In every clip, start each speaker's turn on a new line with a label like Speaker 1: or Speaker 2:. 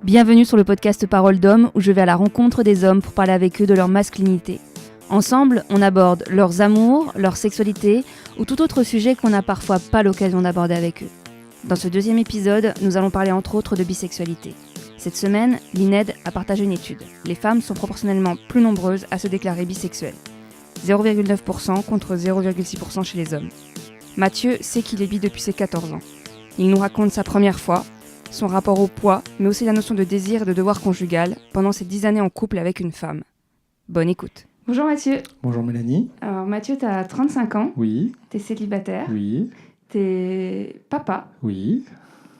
Speaker 1: Bienvenue sur le podcast Parole d'hommes où je vais à la rencontre des hommes pour parler avec eux de leur masculinité. Ensemble, on aborde leurs amours, leur sexualité ou tout autre sujet qu'on n'a parfois pas l'occasion d'aborder avec eux. Dans ce deuxième épisode, nous allons parler entre autres de bisexualité. Cette semaine, l'INED a partagé une étude. Les femmes sont proportionnellement plus nombreuses à se déclarer bisexuelles. 0,9% contre 0,6% chez les hommes. Mathieu sait qu'il est bi depuis ses 14 ans. Il nous raconte sa première fois, son rapport au poids, mais aussi la notion de désir et de devoir conjugal pendant ses 10 années en couple avec une femme. Bonne écoute. Bonjour Mathieu.
Speaker 2: Bonjour Mélanie.
Speaker 1: Alors Mathieu, tu as 35 ans.
Speaker 2: Oui.
Speaker 1: Tu es célibataire.
Speaker 2: Oui.
Speaker 1: Tu es papa.
Speaker 2: Oui.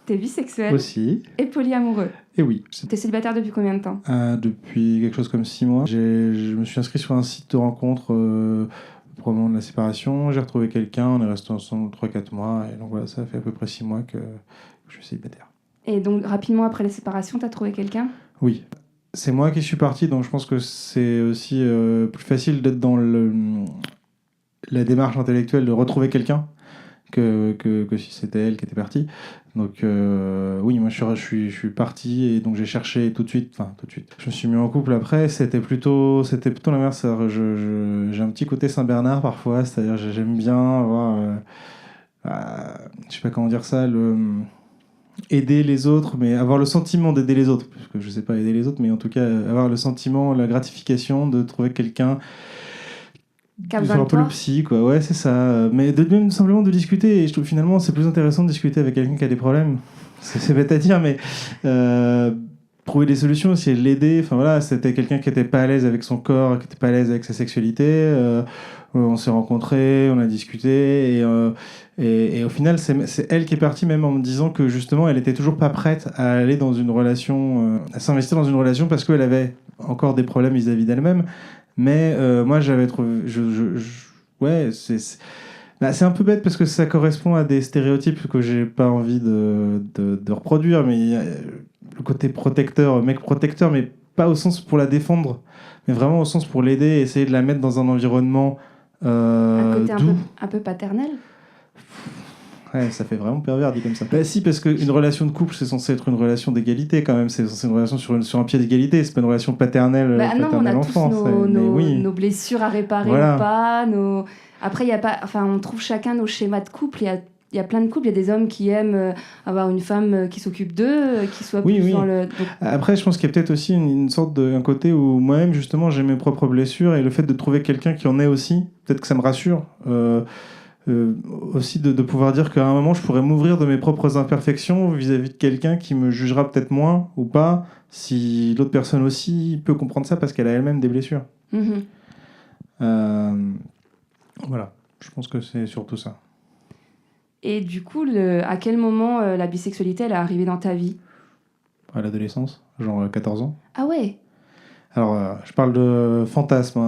Speaker 1: Tu es bisexuel.
Speaker 2: Aussi.
Speaker 1: Et polyamoureux.
Speaker 2: Et oui.
Speaker 1: Tu es célibataire depuis combien de temps ?
Speaker 2: Depuis quelque chose comme 6 mois. Je me suis inscrit sur un site de rencontre au moment de la séparation. J'ai retrouvé quelqu'un, on est resté ensemble 3-4 mois. Et donc voilà, ça fait à peu près 6 mois que je suis célibataire.
Speaker 1: Et donc rapidement après la séparation, tu as trouvé quelqu'un ?
Speaker 2: Oui. C'est moi qui suis parti, donc je pense que c'est aussi plus facile d'être dans la démarche intellectuelle de retrouver quelqu'un que si c'était elle qui était partie. Donc oui, moi je suis parti et donc j'ai cherché tout de suite. Je me suis mis en couple après, c'était plutôt l'inverse. J'ai un petit côté Saint-Bernard parfois, c'est-à-dire j'aime bien avoir, je sais pas comment dire ça, aider les autres, mais avoir le sentiment d'aider les autres, parce que je sais pas aider les autres, mais en tout cas avoir le sentiment, la gratification de trouver quelqu'un de faire un peu le psy, quoi. Ouais, c'est ça. Mais même simplement de discuter, et je trouve finalement c'est plus intéressant de discuter avec quelqu'un qui a des problèmes. C'est bête à dire, mais trouver des solutions, essayer de l'aider. Enfin voilà, c'était quelqu'un qui était pas à l'aise avec son corps, qui était pas à l'aise avec sa sexualité. On s'est rencontrés, on a discuté, et au final, c'est elle qui est partie, même en me disant que justement, elle était toujours pas prête à aller dans une relation, à s'investir dans une relation parce qu'elle avait encore des problèmes vis-à-vis d'elle-même. Mais moi, j'avais trouvé, ouais, c'est un peu bête parce que ça correspond à des stéréotypes que j'ai pas envie de reproduire, mais il y a le côté protecteur, mec protecteur, mais pas au sens pour la défendre, mais vraiment au sens pour l'aider, essayer de la mettre dans un environnement
Speaker 1: un côté
Speaker 2: doux.
Speaker 1: un peu paternel.
Speaker 2: Ouais, ça fait vraiment pervers dit comme ça. Bah si, parce qu'une relation de couple, c'est censé être une relation d'égalité quand même. C'est censé être une relation sur un pied d'égalité. C'est pas une relation paternelle.
Speaker 1: Non, on a
Speaker 2: enfant,
Speaker 1: tous nos blessures à réparer, voilà. Ou pas. Après, y a pas, on trouve chacun nos schémas de couple. Il y a plein de couples. Il y a des hommes qui aiment avoir une femme qui s'occupe d'eux, qui soit plus dans le... Donc...
Speaker 2: Après, je pense qu'il y a peut-être aussi une sorte un côté où moi-même, justement, j'ai mes propres blessures. Et le fait de trouver quelqu'un qui en ait aussi, peut-être que ça me rassure. Aussi de pouvoir dire qu'à un moment je pourrais m'ouvrir de mes propres imperfections vis-à-vis de quelqu'un qui me jugera peut-être moins ou pas, si l'autre personne aussi peut comprendre ça parce qu'elle a elle-même des blessures. Voilà, je pense que c'est surtout ça.
Speaker 1: Et du coup, à quel moment la bisexualité elle est arrivée dans ta vie ?
Speaker 2: À l'adolescence, genre 14 ans.
Speaker 1: Ah ouais.
Speaker 2: Alors, je parle de fantasme.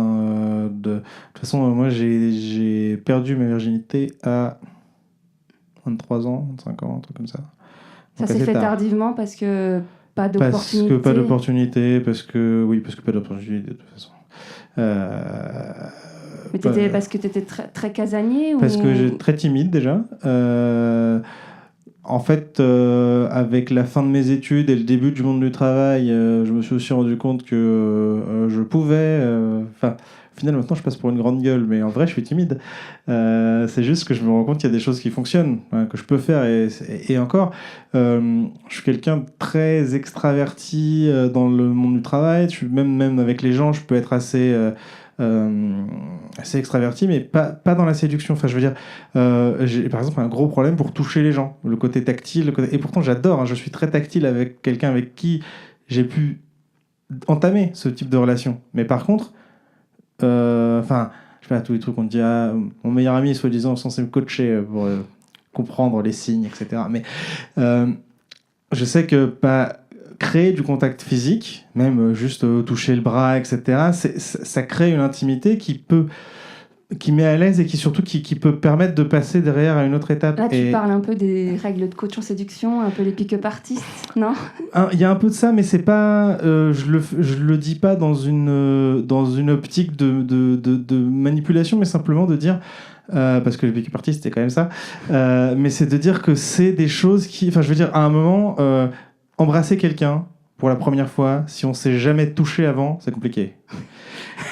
Speaker 2: De toute façon, moi, j'ai perdu ma virginité à 23 ans, 25 ans, un truc comme ça.
Speaker 1: Donc, ça s'est fait tardivement parce que pas d'opportunité.
Speaker 2: Parce que pas d'opportunité, parce que pas d'opportunité de toute façon.
Speaker 1: Mais parce que tu étais très, très casanier
Speaker 2: parce que j'étais très timide déjà. En fait, avec la fin de mes études et le début du monde du travail, je me suis aussi rendu compte que je pouvais... Au final, maintenant, je passe pour une grande gueule, mais en vrai, je suis timide. C'est juste que je me rends compte qu'il y a des choses qui fonctionnent, que je peux faire. Et encore, je suis quelqu'un de très extraverti dans le monde du travail. Même avec les gens, je peux être assez extraverti, mais pas dans la séduction. Enfin, je veux dire, j'ai par exemple un gros problème pour toucher les gens, le côté tactile, et pourtant j'adore, je suis très tactile avec quelqu'un avec qui j'ai pu entamer ce type de relation. Mais par contre, je sais pas, tous les trucs qu'on te dit, mon meilleur ami est soi-disant censé me coacher pour comprendre les signes, etc. Mais je sais que créer du contact physique, même juste toucher le bras, etc., ça crée une intimité qui met à l'aise et qui peut permettre de passer derrière à une autre étape.
Speaker 1: Là, tu parles un peu des règles de coach en séduction, un peu les pick-up artistes, non ?
Speaker 2: Il y a un peu de ça, mais c'est pas... je le dis pas dans une optique de manipulation, mais simplement de dire... parce que le pick-up artiste, c'est quand même ça. Mais c'est de dire que c'est des choses qui... Enfin, je veux dire, à un moment... embrasser quelqu'un, pour la première fois, si on s'est jamais touché avant, c'est compliqué.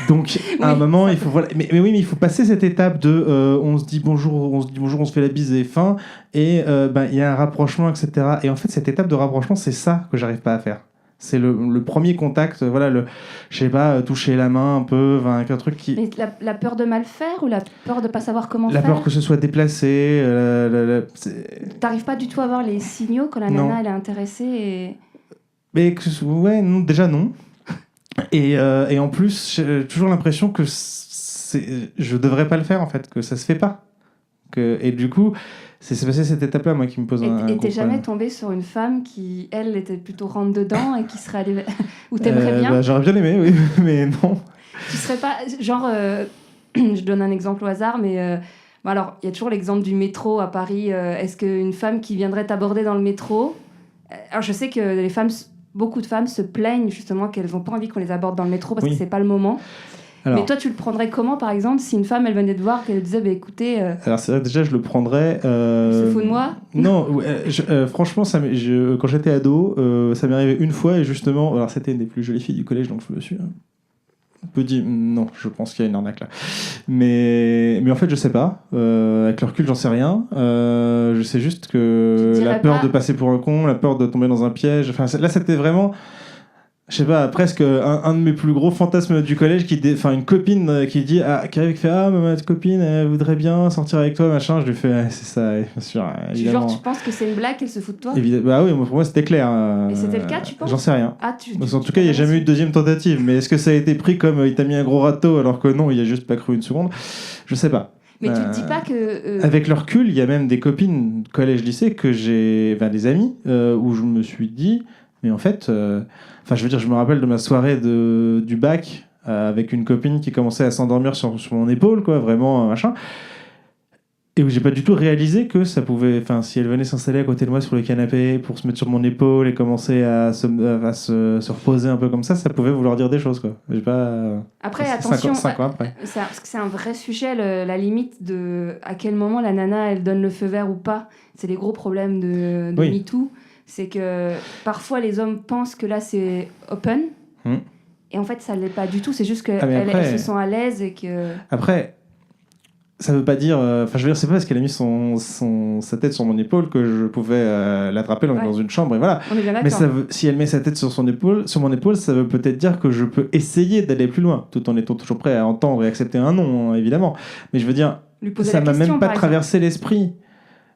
Speaker 2: Donc, à un moment, il faut, voilà, mais oui, mais il faut passer cette étape de on se dit bonjour, on se fait la bise et fin, et il y a un rapprochement, etc. Et en fait, cette étape de rapprochement, c'est ça que j'arrive pas à faire. C'est le premier contact, voilà, je sais pas, toucher la main un peu, un truc qui...
Speaker 1: Mais la peur de mal faire ou la peur de pas savoir comment
Speaker 2: La
Speaker 1: faire?
Speaker 2: peur que ce soit déplacé.
Speaker 1: T'arrives pas du tout à voir les signaux quand la nana elle est intéressée et...
Speaker 2: Mais ouais, non, déjà non. Et en plus, j'ai toujours l'impression que je devrais pas le faire en fait, que ça se fait pas. Et du coup, c'est passé cette étape-là, moi, qui me pose un
Speaker 1: Et
Speaker 2: gros
Speaker 1: t'es jamais
Speaker 2: problème.
Speaker 1: tombée sur une femme qui, elle, était plutôt rentre dedans et qui serait allée... ou t'aimerais bien?
Speaker 2: J'aurais bien aimé, oui, mais non.
Speaker 1: Tu serais pas... Genre, je donne un exemple au hasard, mais... bon, alors, il y a toujours l'exemple du métro à Paris. Est-ce qu'une femme qui viendrait t'aborder dans le métro... Alors, je sais que beaucoup de femmes se plaignent justement qu'elles n'ont pas envie qu'on les aborde dans le métro parce que c'est pas le moment. Alors, mais toi, tu le prendrais comment, par exemple, si une femme, elle venait te voir, qu'elle disait, bah, écoutez...
Speaker 2: Alors, c'est vrai que déjà, je le prendrais...
Speaker 1: Elle se fout de moi?
Speaker 2: Non, franchement, quand j'étais ado, ça m'est arrivé une fois, et justement, alors c'était une des plus jolies filles du collège, donc je me suis un peu dit, non, je pense qu'il y a une arnaque là. Mais en fait, je sais pas. Avec le recul, j'en sais rien. Je sais juste que la peur de passer pour un con, la peur de tomber dans un piège, enfin, là, c'était vraiment... Je sais pas, presque un de mes plus gros fantasmes du collège, une copine qui dit, qui arrive et qui fait, ah, ma copine, elle voudrait bien sortir avec toi, machin. Je lui fais, c'est ça, bien sûr, évidemment.
Speaker 1: Genre, tu penses que c'est une blague, qu'elle se fout de toi?
Speaker 2: Bah oui, pour moi c'était clair.
Speaker 1: Et c'était le cas, tu penses?
Speaker 2: J'en sais rien. En tout cas, il n'y a jamais eu de deuxième tentative. Mais est-ce que ça a été pris comme il t'a mis un gros râteau alors que non, il a juste pas cru une seconde? Je sais pas.
Speaker 1: Mais tu te dis pas que...
Speaker 2: Avec le recul, il y a même des copines collège-lycée que j'ai... Enfin, des amis, où je me suis dit... Mais en fait... je veux dire, je me rappelle de ma soirée du bac avec une copine qui commençait à s'endormir sur mon épaule, quoi, vraiment, machin. Et où j'ai pas du tout réalisé que ça pouvait... Enfin, si elle venait s'installer à côté de moi sur le canapé pour se mettre sur mon épaule et commencer à se reposer un peu comme ça pouvait vouloir dire des choses, quoi. J'ai pas...
Speaker 1: Après, attention,
Speaker 2: 5 ans après.
Speaker 1: Parce que c'est un vrai sujet, la limite de à quel moment la nana, elle donne le feu vert ou pas. C'est les gros problèmes de MeToo. C'est que parfois, les hommes pensent que là, c'est open. Et en fait, ça l'est pas du tout. C'est juste qu'elles se sont à l'aise et que...
Speaker 2: Après... Ça veut pas dire... je veux dire, c'est pas parce qu'elle a mis sa tête sur mon épaule que je pouvais l'attraper dans une chambre, et voilà.
Speaker 1: On est bien
Speaker 2: mais si elle met sa tête sur mon épaule, ça veut peut-être dire que je peux essayer d'aller plus loin, tout en étant toujours prêt à entendre et accepter un non, hein, évidemment. Mais je veux dire, ça m'a même pas traversé l'esprit.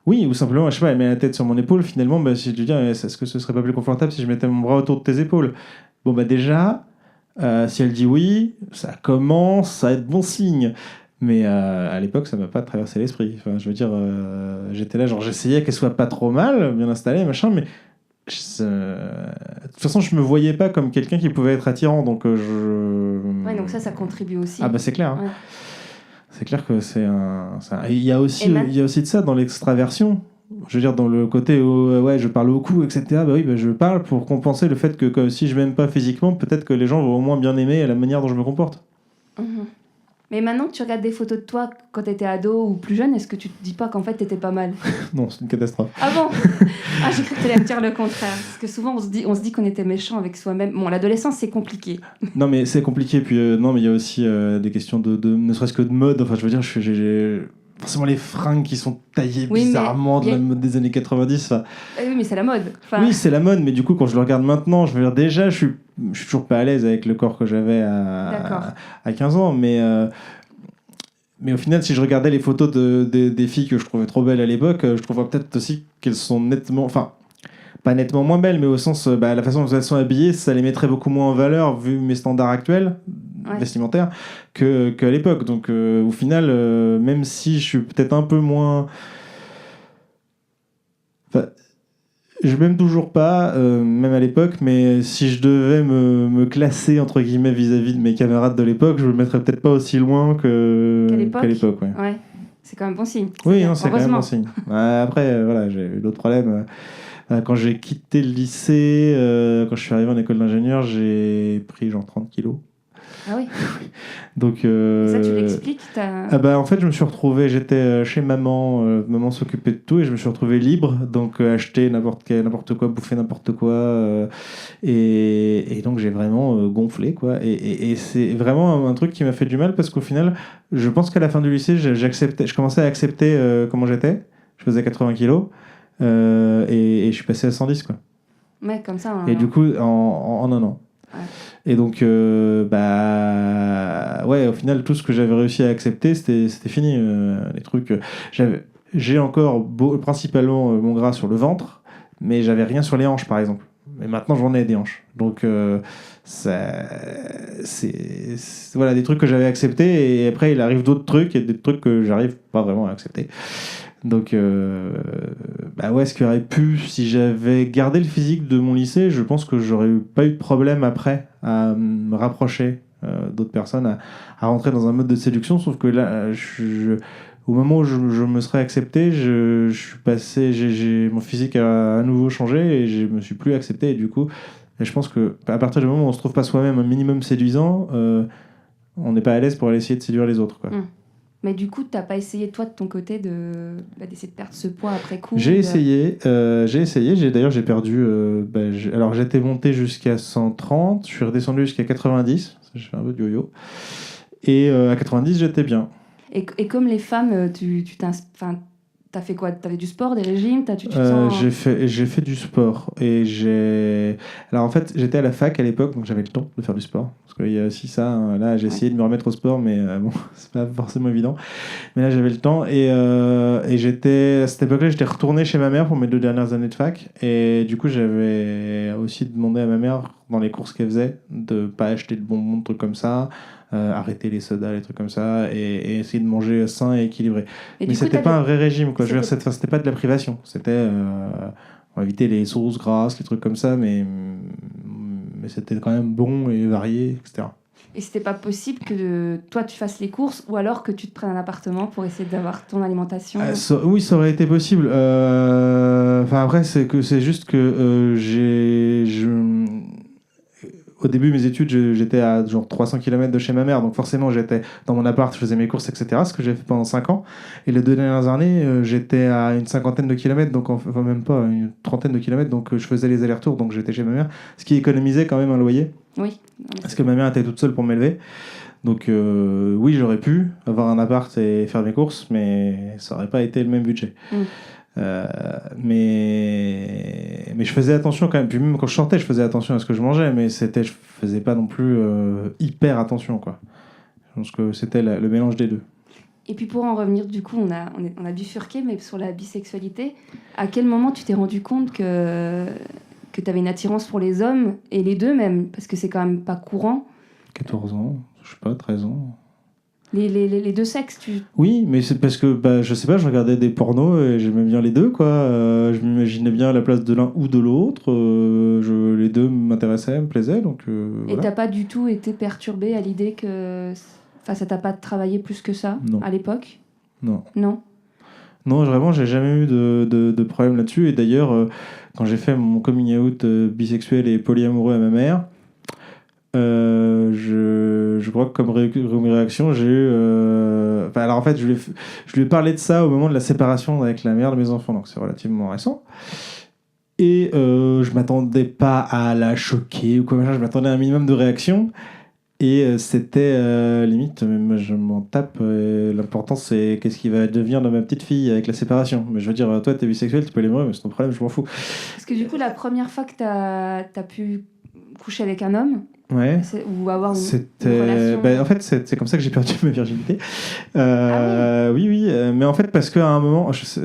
Speaker 2: Oui, ou simplement, je sais pas, elle met la tête sur mon épaule, finalement, si je veux dire, est-ce que ce serait pas plus confortable si je mettais mon bras autour de tes épaules? Bon, déjà, si elle dit oui, ça commence à être bon signe. Mais à l'époque, ça m'a pas traversé l'esprit. Enfin, je veux dire, j'étais là, genre, j'essayais qu'elle soit pas trop mal, bien installée, machin, mais de toute façon, je me voyais pas comme quelqu'un qui pouvait être attirant, donc
Speaker 1: Ouais, donc ça contribue aussi.
Speaker 2: Ah bah c'est clair. Ouais. C'est clair que il y a aussi de ça dans l'extraversion. Je veux dire, dans le côté où je parle beaucoup, etc. Bah oui, je parle pour compenser le fait que si je m'aime pas physiquement, peut-être que les gens vont au moins bien aimer la manière dont je me comporte.
Speaker 1: Mais maintenant que tu regardes des photos de toi quand t'étais ado ou plus jeune, est-ce que tu te dis pas qu'en fait t'étais pas mal?
Speaker 2: Non, c'est une catastrophe.
Speaker 1: Ah bon? Ah, j'ai cru que t'allais me dire le contraire. Parce que souvent on se dit qu'on était méchant avec soi-même. Bon, l'adolescence c'est compliqué. Non
Speaker 2: mais c'est compliqué, puis non mais il y a aussi des questions de ne serait-ce que de mode. Enfin, je veux dire, j'ai forcément les fringues qui sont taillées bizarrement de la mode des années 90.
Speaker 1: Oui, mais c'est la mode.
Speaker 2: Oui, c'est la mode, mais du coup, quand je le regarde maintenant, je veux dire, déjà, je suis toujours pas à l'aise avec le corps que j'avais à 15 ans, mais au final, si je regardais les photos des filles que je trouvais trop belles à l'époque, je trouverais peut-être aussi qu'elles sont nettement... Enfin, pas nettement moins belles, mais au sens, la façon dont elles sont habillées, ça les mettrait beaucoup moins en valeur, vu mes standards actuels vestimentaires, qu'à l'époque. Donc, au final, même si je suis peut-être un peu moins... Enfin, je m'aime toujours pas, même à l'époque, mais si je devais me classer, entre guillemets, vis-à-vis de mes camarades de l'époque, je me mettrais peut-être pas aussi loin qu'à l'époque. Ouais.
Speaker 1: C'est quand même bon signe.
Speaker 2: Oui, non, c'est quand même bon signe. Après, voilà, j'ai eu d'autres problèmes. Quand j'ai quitté le lycée, quand je suis arrivé en école d'ingénieur, j'ai pris genre 30 kilos.
Speaker 1: Ah oui.
Speaker 2: Donc,
Speaker 1: Et ça, tu l'expliques
Speaker 2: en fait, je me suis retrouvé, j'étais chez maman, maman s'occupait de tout et je me suis retrouvé libre, donc acheter n'importe quoi, bouffer n'importe quoi, et donc j'ai vraiment gonflé, quoi. Et c'est vraiment un truc qui m'a fait du mal parce qu'au final, je pense qu'à la fin du lycée, je commençais à accepter comment j'étais. Je faisais 80 kilos et je suis passé à 110, quoi.
Speaker 1: Ouais, comme ça.
Speaker 2: Et du coup, en un an.
Speaker 1: Ouais.
Speaker 2: Et donc, ouais, au final, tout ce que j'avais réussi à accepter, c'était fini. Les trucs, j'ai encore principalement mon gras sur le ventre, mais j'avais rien sur les hanches, par exemple. Mais maintenant, j'en ai des hanches. Donc, voilà, des trucs que j'avais acceptés, et après, il arrive d'autres trucs, et des trucs que j'arrive pas vraiment à accepter. Donc, ouais, ce qui aurait pu, si j'avais gardé le physique de mon lycée, je pense que j'aurais pas eu de problème après à me rapprocher d'autres personnes, à rentrer dans un mode de séduction. Sauf que là, au moment où je me serais accepté, je suis passé, mon physique a à nouveau changé et je me suis plus accepté. Et du coup, je pense que à partir du moment où on se trouve pas soi-même un minimum séduisant, on n'est pas à l'aise pour aller essayer de séduire les autres, quoi.
Speaker 1: Mais du coup, t'as pas essayé, toi, de ton côté, d'essayer de perdre ce poids après coup?
Speaker 2: J'ai essayé. D'ailleurs, j'ai perdu. Alors, j'étais monté jusqu'à 130. Je suis redescendu jusqu'à 90. Je fais un peu de yo-yo. Et à 90, j'étais bien.
Speaker 1: Et comme les femmes, t'as fait quoi? T'avais du sport, des régimes? Tu te sens...
Speaker 2: J'ai fait du sport. Alors, en fait, j'étais à la fac à l'époque, donc j'avais le temps de faire du sport. Parce qu'il y a aussi ça. Là, j'ai essayé de me remettre au sport, mais bon, c'est pas forcément évident. Mais là, j'avais le temps. Et à cette époque-là, j'étais retourné chez ma mère pour mes 2 dernières années de fac. Et du coup, j'avais aussi demandé à ma mère, dans les courses qu'elle faisait, de pas acheter de bonbons, de trucs comme ça, arrêter les sodas, les trucs comme ça, et essayer de manger sain et équilibré. Mais c'était pas un vrai régime, quoi. Je veux dire, c'était pas de la privation. C'était... on va éviter les sauces grasses, les trucs comme ça, mais c'était quand même bon et varié, etc.
Speaker 1: Et c'était pas possible que toi tu fasses les courses ou alors que tu te prennes un appartement pour essayer d'avoir ton alimentation?
Speaker 2: Oui, ça aurait été possible. Après, c'est juste que au début de mes études, j'étais à genre 300 km de chez ma mère, donc forcément j'étais dans mon appart, je faisais mes courses, etc. Ce que j'ai fait pendant 5 ans. Et les 2 dernières années, j'étais à une cinquantaine de kilomètres, donc enfin même pas, une trentaine de kilomètres, donc je faisais les allers-retours, donc j'étais chez ma mère, ce qui économisait quand même un loyer.
Speaker 1: Oui.
Speaker 2: Parce que ma mère était toute seule pour m'élever. Donc oui, j'aurais pu avoir un appart et faire mes courses, mais ça n'aurait pas été le même budget. Mais je faisais attention quand même. Puis même quand je sortais, je faisais attention à ce que je mangeais, mais je faisais pas non plus hyper attention, quoi. Je pense que c'était le mélange des deux.
Speaker 1: Et puis pour en revenir, du coup, on a bifurqué, mais sur la bisexualité, à quel moment tu t'es rendu compte que tu avais une attirance pour les hommes, et les deux même, parce que c'est quand même pas courant?
Speaker 2: 14 ans, je sais pas, 13 ans.
Speaker 1: Les deux sexes,
Speaker 2: Oui, mais c'est parce que, je sais pas, je regardais des pornos et j'aimais bien les deux, quoi. Je m'imaginais bien à la place de l'un ou de l'autre. Les deux m'intéressaient, me plaisaient, donc
Speaker 1: Et t'as pas du tout été perturbé à l'idée que... Enfin, ça t'a pas travaillé plus que ça, à l'époque?
Speaker 2: Non.
Speaker 1: Non.
Speaker 2: Non, vraiment, j'ai jamais eu de problème là-dessus. Et d'ailleurs, quand j'ai fait mon coming out bisexuel et polyamoureux à ma mère, je crois que comme réaction, j'ai eu... alors en fait, je lui ai parlé de ça au moment de la séparation avec la mère de mes enfants, donc c'est relativement récent. Et je m'attendais pas à la choquer ou quoi, je m'attendais à un minimum de réaction. Et c'était limite, moi je m'en tape. L'important c'est qu'est-ce qui va devenir de ma petite fille avec la séparation. Mais je veux dire, toi t'es bisexuel, tu peux l'aimer, mais c'est ton problème, je m'en fous.
Speaker 1: Parce que du coup, la première fois que t'as pu coucher avec un homme,
Speaker 2: ouais,
Speaker 1: ou avoir une relation...
Speaker 2: en fait, c'est comme ça que j'ai perdu ma virginité. Oui, mais en fait, parce qu'à un moment, je sais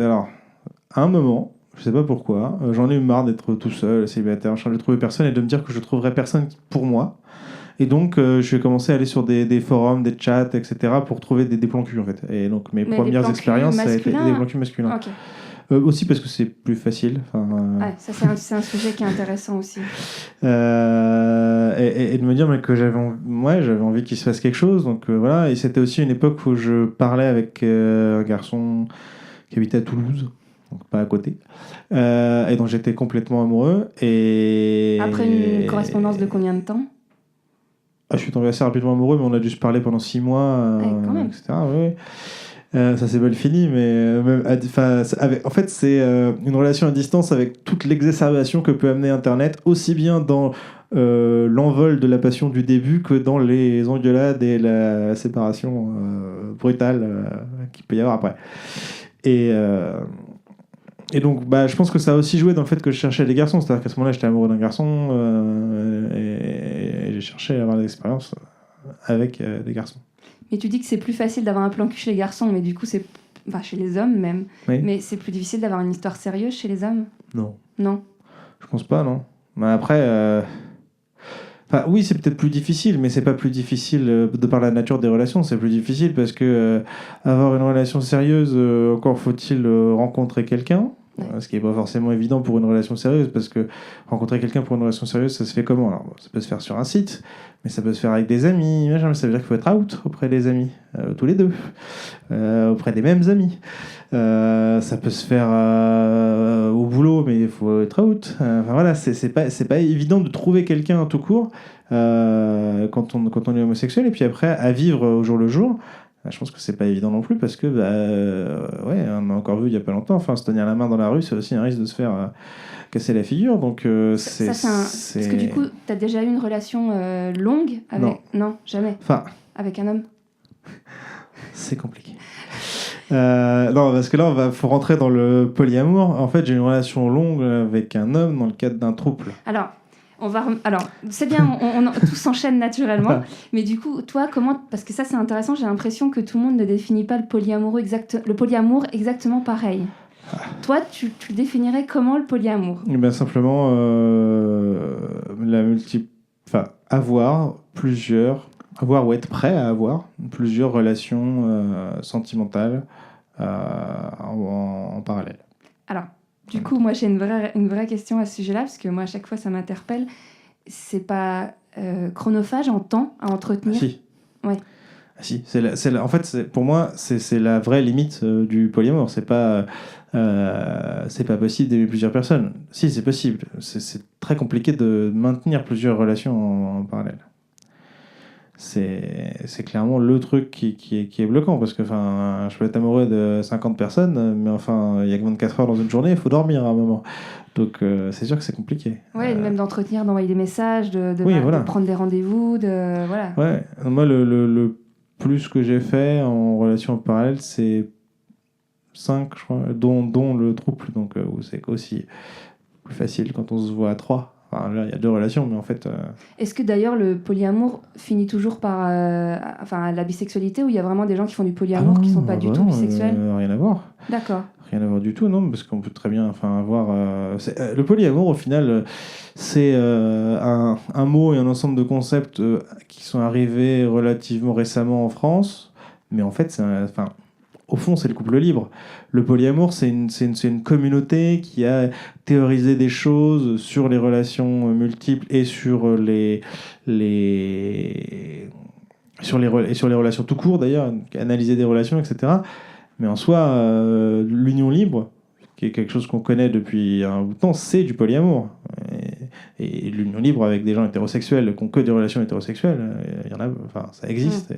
Speaker 2: pas pourquoi, j'en ai eu marre d'être tout seul, célibataire, je n'ai trouvé personne et de me dire que je trouverais personne pour moi. Et donc, je vais commencer à aller sur des forums, des chats, etc. pour trouver des plans cul, en fait. Et donc, mes premières expériences, ça a été des plans cul masculins.
Speaker 1: Okay.
Speaker 2: Aussi parce que c'est plus facile.
Speaker 1: Ouais, ça, c'est un sujet qui est intéressant aussi.
Speaker 2: Et de me dire que j'avais envie qu'il se fasse quelque chose. Donc, voilà. Et c'était aussi une époque où je parlais avec un garçon qui habitait à Toulouse. Donc pas à côté, et dont j'étais complètement amoureux. Et...
Speaker 1: Après une correspondance de combien de temps?
Speaker 2: je suis tombé assez rapidement amoureux, mais on a dû se parler pendant 6 mois,
Speaker 1: Quand même.
Speaker 2: etc. Oui. Ça s'est mal fini, mais en fait, c'est une relation à distance avec toute l'exacerbation que peut amener Internet, aussi bien dans l'envol de la passion du début que dans les engueulades et la séparation brutale qu'il peut y avoir après. Et donc, je pense que ça a aussi joué dans le fait que je cherchais des garçons. C'est-à-dire qu'à ce moment-là, j'étais amoureux d'un garçon et j'ai cherché à avoir des expériences avec des garçons.
Speaker 1: Mais tu dis que c'est plus facile d'avoir un plan cul chez les garçons, mais du coup, c'est... Enfin, chez les hommes même.
Speaker 2: Oui.
Speaker 1: Mais c'est plus difficile d'avoir une histoire sérieuse chez les hommes ?
Speaker 2: Non.
Speaker 1: Non.
Speaker 2: Je pense pas, non. Mais après... oui, c'est peut-être plus difficile, mais c'est pas plus difficile de par la nature des relations. C'est plus difficile parce que avoir une relation sérieuse, encore faut-il rencontrer quelqu'un. Ce qui n'est pas forcément évident pour une relation sérieuse, parce que rencontrer quelqu'un pour une relation sérieuse, ça se fait comment ? Alors, ça peut se faire sur un site, mais ça peut se faire avec des amis. Mais ça veut dire qu'il faut être out auprès des amis, tous les deux, auprès des mêmes amis. Ça peut se faire au boulot, mais il faut être out. Enfin voilà, c'est pas évident de trouver quelqu'un tout court quand on est homosexuel, et puis après à vivre au jour le jour. Je pense que c'est pas évident non plus parce que on a encore vu il y a pas longtemps, se tenir la main dans la rue, c'est aussi un risque de se faire casser la figure. Donc c'est
Speaker 1: Parce que du coup, t'as déjà eu une relation longue avec... Non, jamais. Avec un homme.
Speaker 2: C'est compliqué. Non, parce que là, faut rentrer dans le polyamour. En fait, j'ai une relation longue avec un homme dans le cadre d'un trouble.
Speaker 1: Alors, c'est bien, tout s'enchaîne naturellement. Mais du coup, toi, comment... Parce que ça, c'est intéressant, j'ai l'impression que tout le monde ne définit pas le polyamour exactement pareil. Toi, tu définirais comment le polyamour ?
Speaker 2: Simplement, avoir ou être prêt à avoir plusieurs relations sentimentales en parallèle.
Speaker 1: Alors, du coup, moi, j'ai une vraie question à ce sujet-là, parce que moi, à chaque fois, ça m'interpelle. C'est pas chronophage en temps à entretenir ?
Speaker 2: Si.
Speaker 1: Ouais.
Speaker 2: Si. En fait, pour moi, c'est la vraie limite du polyamour. C'est pas possible d'aimer plusieurs personnes. Si, c'est possible. C'est très compliqué de maintenir plusieurs relations en parallèle. C'est clairement le truc qui est bloquant, parce que je peux être amoureux de 50 personnes, mais il y a que 24 heures dans une journée, il faut dormir à un moment. Donc c'est sûr que c'est compliqué.
Speaker 1: Ouais, même d'entretenir, d'envoyer des messages, de prendre des rendez-vous, voilà.
Speaker 2: Ouais, moi le plus que j'ai fait en relation en parallèle, c'est 5, je crois, dont le trouble, donc où c'est aussi plus facile quand on se voit à 3. Là, il y a 2 relations, mais en fait...
Speaker 1: Est-ce que d'ailleurs le polyamour finit toujours par la bisexualité, ou il y a vraiment des gens qui font du polyamour qui ne sont pas du tout bisexuels ?
Speaker 2: Rien à voir.
Speaker 1: D'accord.
Speaker 2: Rien à voir du tout, non, parce qu'on peut très bien avoir... le polyamour, au final, c'est un mot et un ensemble de concepts qui sont arrivés relativement récemment en France, mais en fait, au fond, c'est le couple libre. Le polyamour, c'est une communauté qui a théorisé des choses sur les relations multiples et sur les relations tout court, d'ailleurs, analyser des relations, etc. Mais en soi, l'union libre, qui est quelque chose qu'on connaît depuis un bout de temps, c'est du polyamour. Et l'union libre avec des gens hétérosexuels qui n'ont que des relations hétérosexuelles, il y en a, ça existe.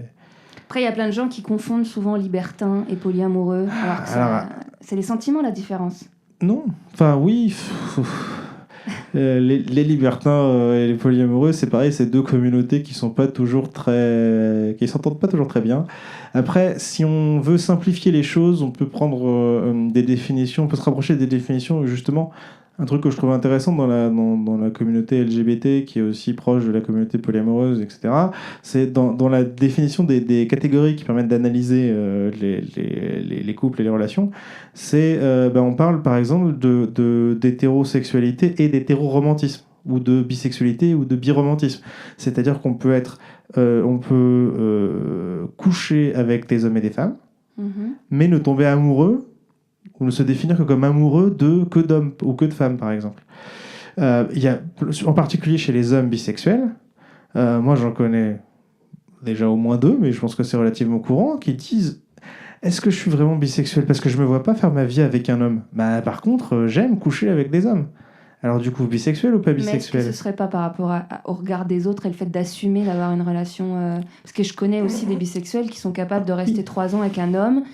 Speaker 1: Après, il y a plein de gens qui confondent souvent libertin et polyamoureux, alors que c'est les sentiments, la différence.
Speaker 2: Non, oui. Les libertins et les polyamoureux, c'est pareil, c'est 2 communautés qui s'entendent pas toujours très bien. Après, si on veut simplifier les choses, on peut prendre des définitions, on peut se rapprocher des définitions, justement. Un truc que je trouve intéressant dans la communauté LGBT, qui est aussi proche de la communauté polyamoureuse, etc., c'est dans la définition des catégories qui permettent d'analyser les couples et les relations. On parle par exemple d'hétérosexualité et d'hétéroromantisme, ou de bisexualité ou de biromantisme. C'est-à-dire qu'on peut coucher avec des hommes et des femmes, mais ne tomber amoureux ou ne se définir que comme amoureux que d'hommes ou que de femmes, par exemple. Il y a, en particulier chez les hommes bisexuels, moi j'en connais déjà au moins 2, mais je pense que c'est relativement courant, qui disent « Est-ce que je suis vraiment bisexuel ? Parce que je ne me vois pas faire ma vie avec un homme. Par contre, j'aime coucher avec des hommes. » Alors du coup, bisexuel ou pas
Speaker 1: Mais est-ce que
Speaker 2: bisexuel?
Speaker 1: ce serait pas par rapport au regard des autres et le fait d'assumer d'avoir une relation Parce que je connais aussi des bisexuels qui sont capables de rester 3 ans avec un homme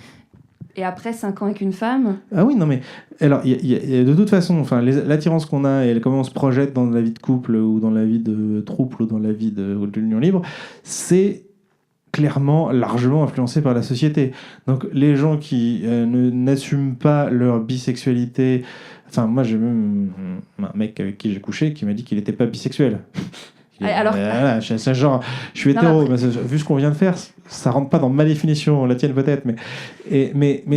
Speaker 1: et après 5 ans avec une femme.
Speaker 2: Ah oui, non mais... Alors, de toute façon, enfin, l'attirance qu'on a et comment on se projette dans la vie de couple ou dans la vie de trouble ou dans la vie de l'union libre, c'est clairement largement influencé par la société. Donc les gens qui n'assument pas leur bisexualité... Enfin, moi, j'ai même un mec avec qui j'ai couché qui m'a dit qu'il n'était pas bisexuel.
Speaker 1: Alors...
Speaker 2: Voilà, c'est genre, je suis
Speaker 1: Non,
Speaker 2: hétéro,
Speaker 1: après...
Speaker 2: mais vu ce qu'on vient de faire, ça rentre pas dans ma définition, la tienne peut-être, mais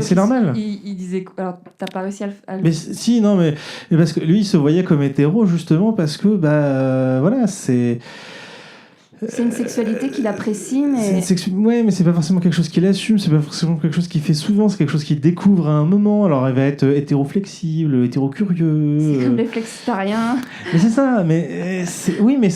Speaker 2: c'est normal.
Speaker 1: Il disait... Alors, t'as pas réussi à le...
Speaker 2: Mais si, non, mais parce que lui, il se voyait comme hétéro, justement, parce que, voilà, c'est
Speaker 1: une sexualité qu'il apprécie, mais...
Speaker 2: Ouais, mais c'est pas forcément quelque chose qu'il assume, c'est pas forcément quelque chose qu'il fait souvent, c'est quelque chose qu'il découvre à un moment. Alors, il va être hétéro-flexible, hétéro-curieux...
Speaker 1: C'est comme les flexitariens.
Speaker 2: Mais c'est ça, mais oui, mais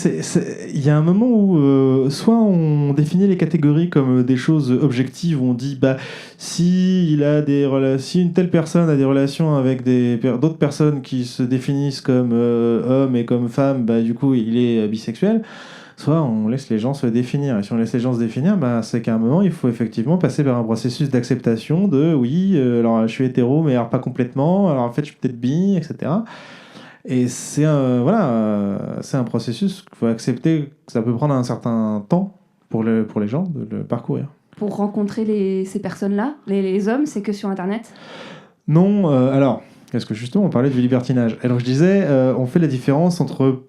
Speaker 2: il y a un moment où soit on définit les catégories comme des choses objectives, où on dit bah si une telle personne a des relations avec d'autres personnes qui se définissent comme hommes et comme femmes, bah du coup il est bisexuel. Soit on laisse les gens se définir. Et si on laisse les gens se définir, bah, c'est qu'à un moment, il faut effectivement passer par un processus d'acceptation de oui, alors je suis hétéro, mais alors pas complètement, alors en fait je suis peut-être bi, etc. Et c'est c'est un processus qu'il faut accepter, que ça peut prendre un certain temps pour les gens de le parcourir.
Speaker 1: Pour rencontrer ces personnes-là, les hommes, c'est que sur Internet?
Speaker 2: Non, alors, parce que justement, on parlait du libertinage. Alors je disais, on fait la différence entre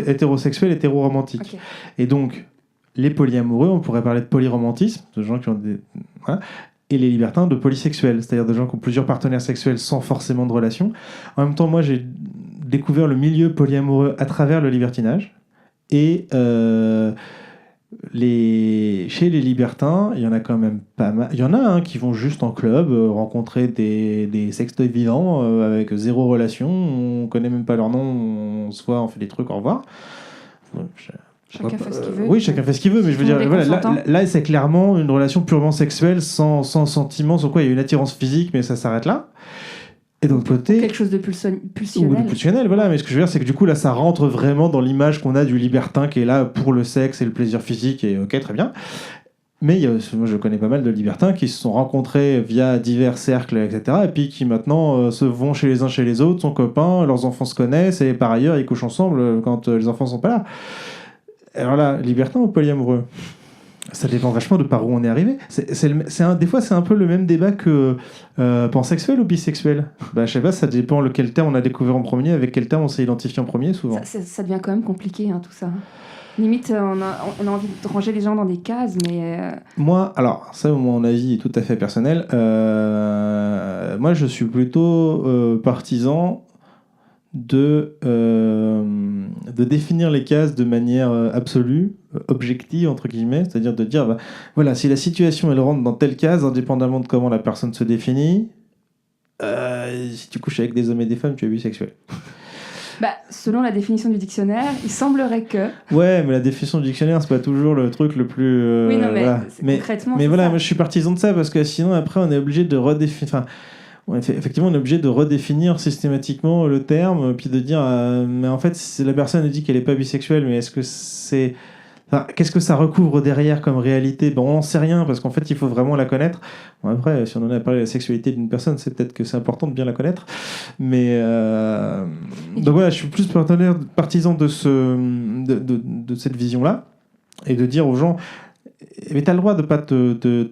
Speaker 2: hétérosexuel et hétéroromantique.
Speaker 1: Okay.
Speaker 2: Et donc, les polyamoureux, on pourrait parler de polyromantisme, de gens qui ont des... Voilà, et les libertins de polysexuels, c'est-à-dire de gens qui ont plusieurs partenaires sexuels sans forcément de relation. En même temps, moi, j'ai découvert le milieu polyamoureux à travers le libertinage. Et chez les libertins, il y en a quand même pas mal. Il y en a qui vont juste en club rencontrer des sextoys vivants avec zéro relation. On connaît même pas leur nom. On se voit, on fait des trucs, au revoir.
Speaker 1: Chacun fait ce qu'il veut.
Speaker 2: Oui, chacun fait ce qu'il veut, mais je veux dire, voilà, là, c'est clairement une relation purement sexuelle, sans sentiment, sur quoi il y a une attirance physique, mais ça s'arrête là. Et de l'autre côté...
Speaker 1: Quelque chose de pulsionnel.
Speaker 2: Ou de pulsionnel, voilà. Mais ce que je veux dire, c'est que du coup, là, ça rentre vraiment dans l'image qu'on a du libertin qui est là pour le sexe et le plaisir physique, et ok, très bien. Mais moi, je connais pas mal de libertins qui se sont rencontrés via divers cercles, etc., et puis qui maintenant se vont chez les uns chez les autres, sont copains, leurs enfants se connaissent, et par ailleurs, ils couchent ensemble quand les enfants sont pas là. Alors là, libertin ou polyamoureux ? Ça dépend vachement de par où on est arrivé. Des fois, c'est un peu le même débat que pansexuel ou bisexuel. Bah, je sais pas, ça dépend lequel terme on a découvert en premier, avec quel terme on s'est identifié en premier, souvent.
Speaker 1: Ça devient quand même compliqué, tout ça. Limite, on a envie de ranger les gens dans des cases, mais...
Speaker 2: Moi, alors, ça, mon avis est tout à fait personnel. Moi, je suis plutôt partisan de définir les cases de manière absolue, objective, entre guillemets, c'est-à-dire de dire, voilà, si la situation, elle rentre dans telle case, indépendamment de comment la personne se définit, si tu couches avec des hommes et des femmes, tu es bisexuel.
Speaker 1: Selon la définition du dictionnaire, il semblerait que...
Speaker 2: Ouais, mais la définition du dictionnaire, c'est pas toujours le truc le plus...
Speaker 1: oui, non, mais
Speaker 2: voilà.
Speaker 1: Concrètement,
Speaker 2: mais voilà,
Speaker 1: ça.
Speaker 2: moi je suis partisan de ça, parce que sinon, après, on est obligé de redéfinir... Enfin, effectivement, on est obligé de redéfinir systématiquement le terme, puis de dire, mais en fait, si la personne dit qu'elle n'est pas bisexuelle, mais est-ce que c'est... Enfin, qu'est-ce que ça recouvre derrière comme réalité ? On n'en sait rien, parce qu'en fait, il faut vraiment la connaître. Bon, après, si on en a parlé de la sexualité d'une personne, c'est peut-être que c'est important de bien la connaître. Mais donc voilà, je suis plus partisan de cette vision-là, et de dire aux gens, mais tu as le droit de ne pas te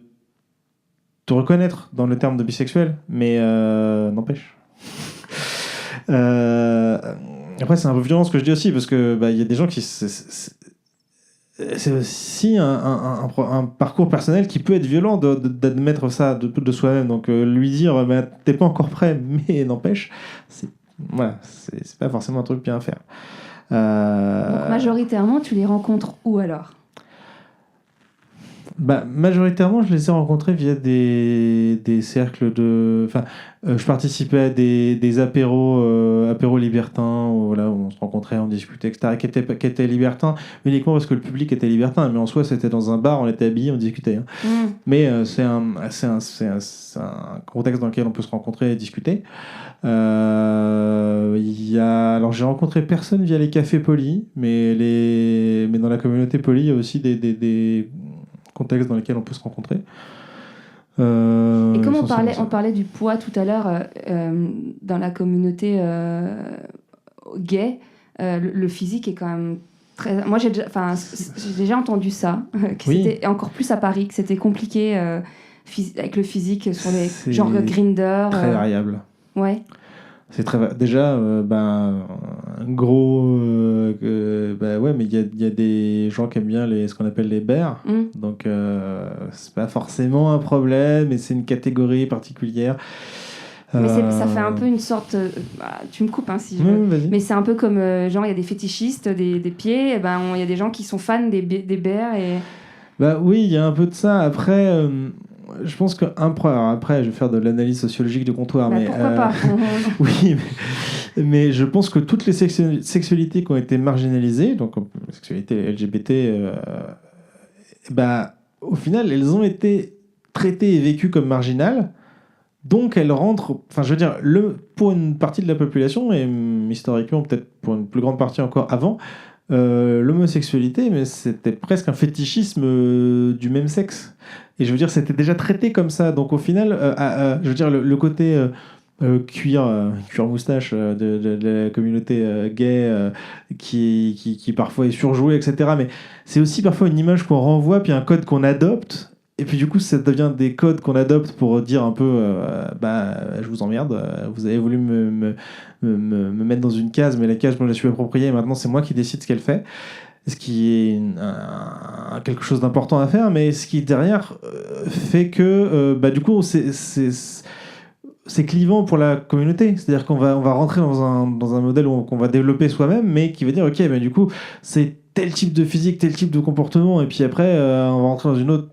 Speaker 2: reconnaître dans le terme de bisexuel, mais n'empêche. Après, c'est un peu violent ce que je dis aussi, parce que y a des gens qui... C'est aussi un parcours personnel qui peut être violent d'admettre ça de soi-même. Donc lui dire t'es pas encore prêt, mais n'empêche, c'est pas forcément un truc bien à faire.
Speaker 1: Donc majoritairement, tu les rencontres où alors ?
Speaker 2: Majoritairement, je les ai rencontrés via des cercles de. Enfin, je participais à des apéros libertins, où, voilà, où on se rencontrait, on discutait, etc., qui étaient libertins uniquement parce que le public était libertin, mais en soi, c'était dans un bar, on était habillés, on discutait. Hein. Mais c'est un contexte dans lequel on peut se rencontrer et discuter. Alors, j'ai rencontré personne via les cafés polis, mais dans la communauté polie, il y a aussi des contextes dans lesquels on peut se rencontrer.
Speaker 1: Et comme on parlait du poids tout à l'heure dans la communauté gay, le physique est quand même très... Moi, j'ai déjà entendu ça, que c'était encore plus à Paris, que c'était compliqué avec le physique sur les genre Grindr.
Speaker 2: Très variable.
Speaker 1: Ouais.
Speaker 2: C'est très déjà un gros ouais, mais il y a des gens qui aiment bien ce qu'on appelle les bears, donc c'est pas forcément un problème, mais c'est une catégorie particulière.
Speaker 1: Mais ça fait un peu une sorte tu me coupes si je veux. Mais c'est un peu comme genre il y a des fétichistes des pieds, et il y a des gens qui sont fans des bears et
Speaker 2: oui, il y a un peu de ça. Après je pense que après, je vais faire de l'analyse sociologique de comptoir, mais
Speaker 1: pourquoi pas.
Speaker 2: Oui, mais je pense que toutes les sexualités qui ont été marginalisées, donc la sexualité LGBT, au final, elles ont été traitées et vécues comme marginales. Donc elles rentrent, enfin je veux dire, pour une partie de la population, et historiquement peut-être pour une plus grande partie encore avant, l'homosexualité, mais c'était presque un fétichisme du même sexe. Et je veux dire, c'était déjà traité comme ça. Donc au final, je veux dire, le côté cuir moustache de la communauté gay qui parfois est surjoué, etc. Mais c'est aussi parfois une image qu'on renvoie, puis un code qu'on adopte. Et puis du coup, ça devient des codes qu'on adopte pour dire un peu, je vous emmerde, vous avez voulu me mettre dans une case, mais la case, je me la suis appropriée, et maintenant c'est moi qui décide ce qu'elle fait. Ce qui est quelque chose d'important à faire, mais ce qui derrière fait que du coup c'est clivant pour la communauté. C'est-à-dire qu'on va rentrer dans un modèle qu'on va développer soi-même, mais qui va dire ok, du coup c'est tel type de physique, tel type de comportement, et puis après on va rentrer dans une autre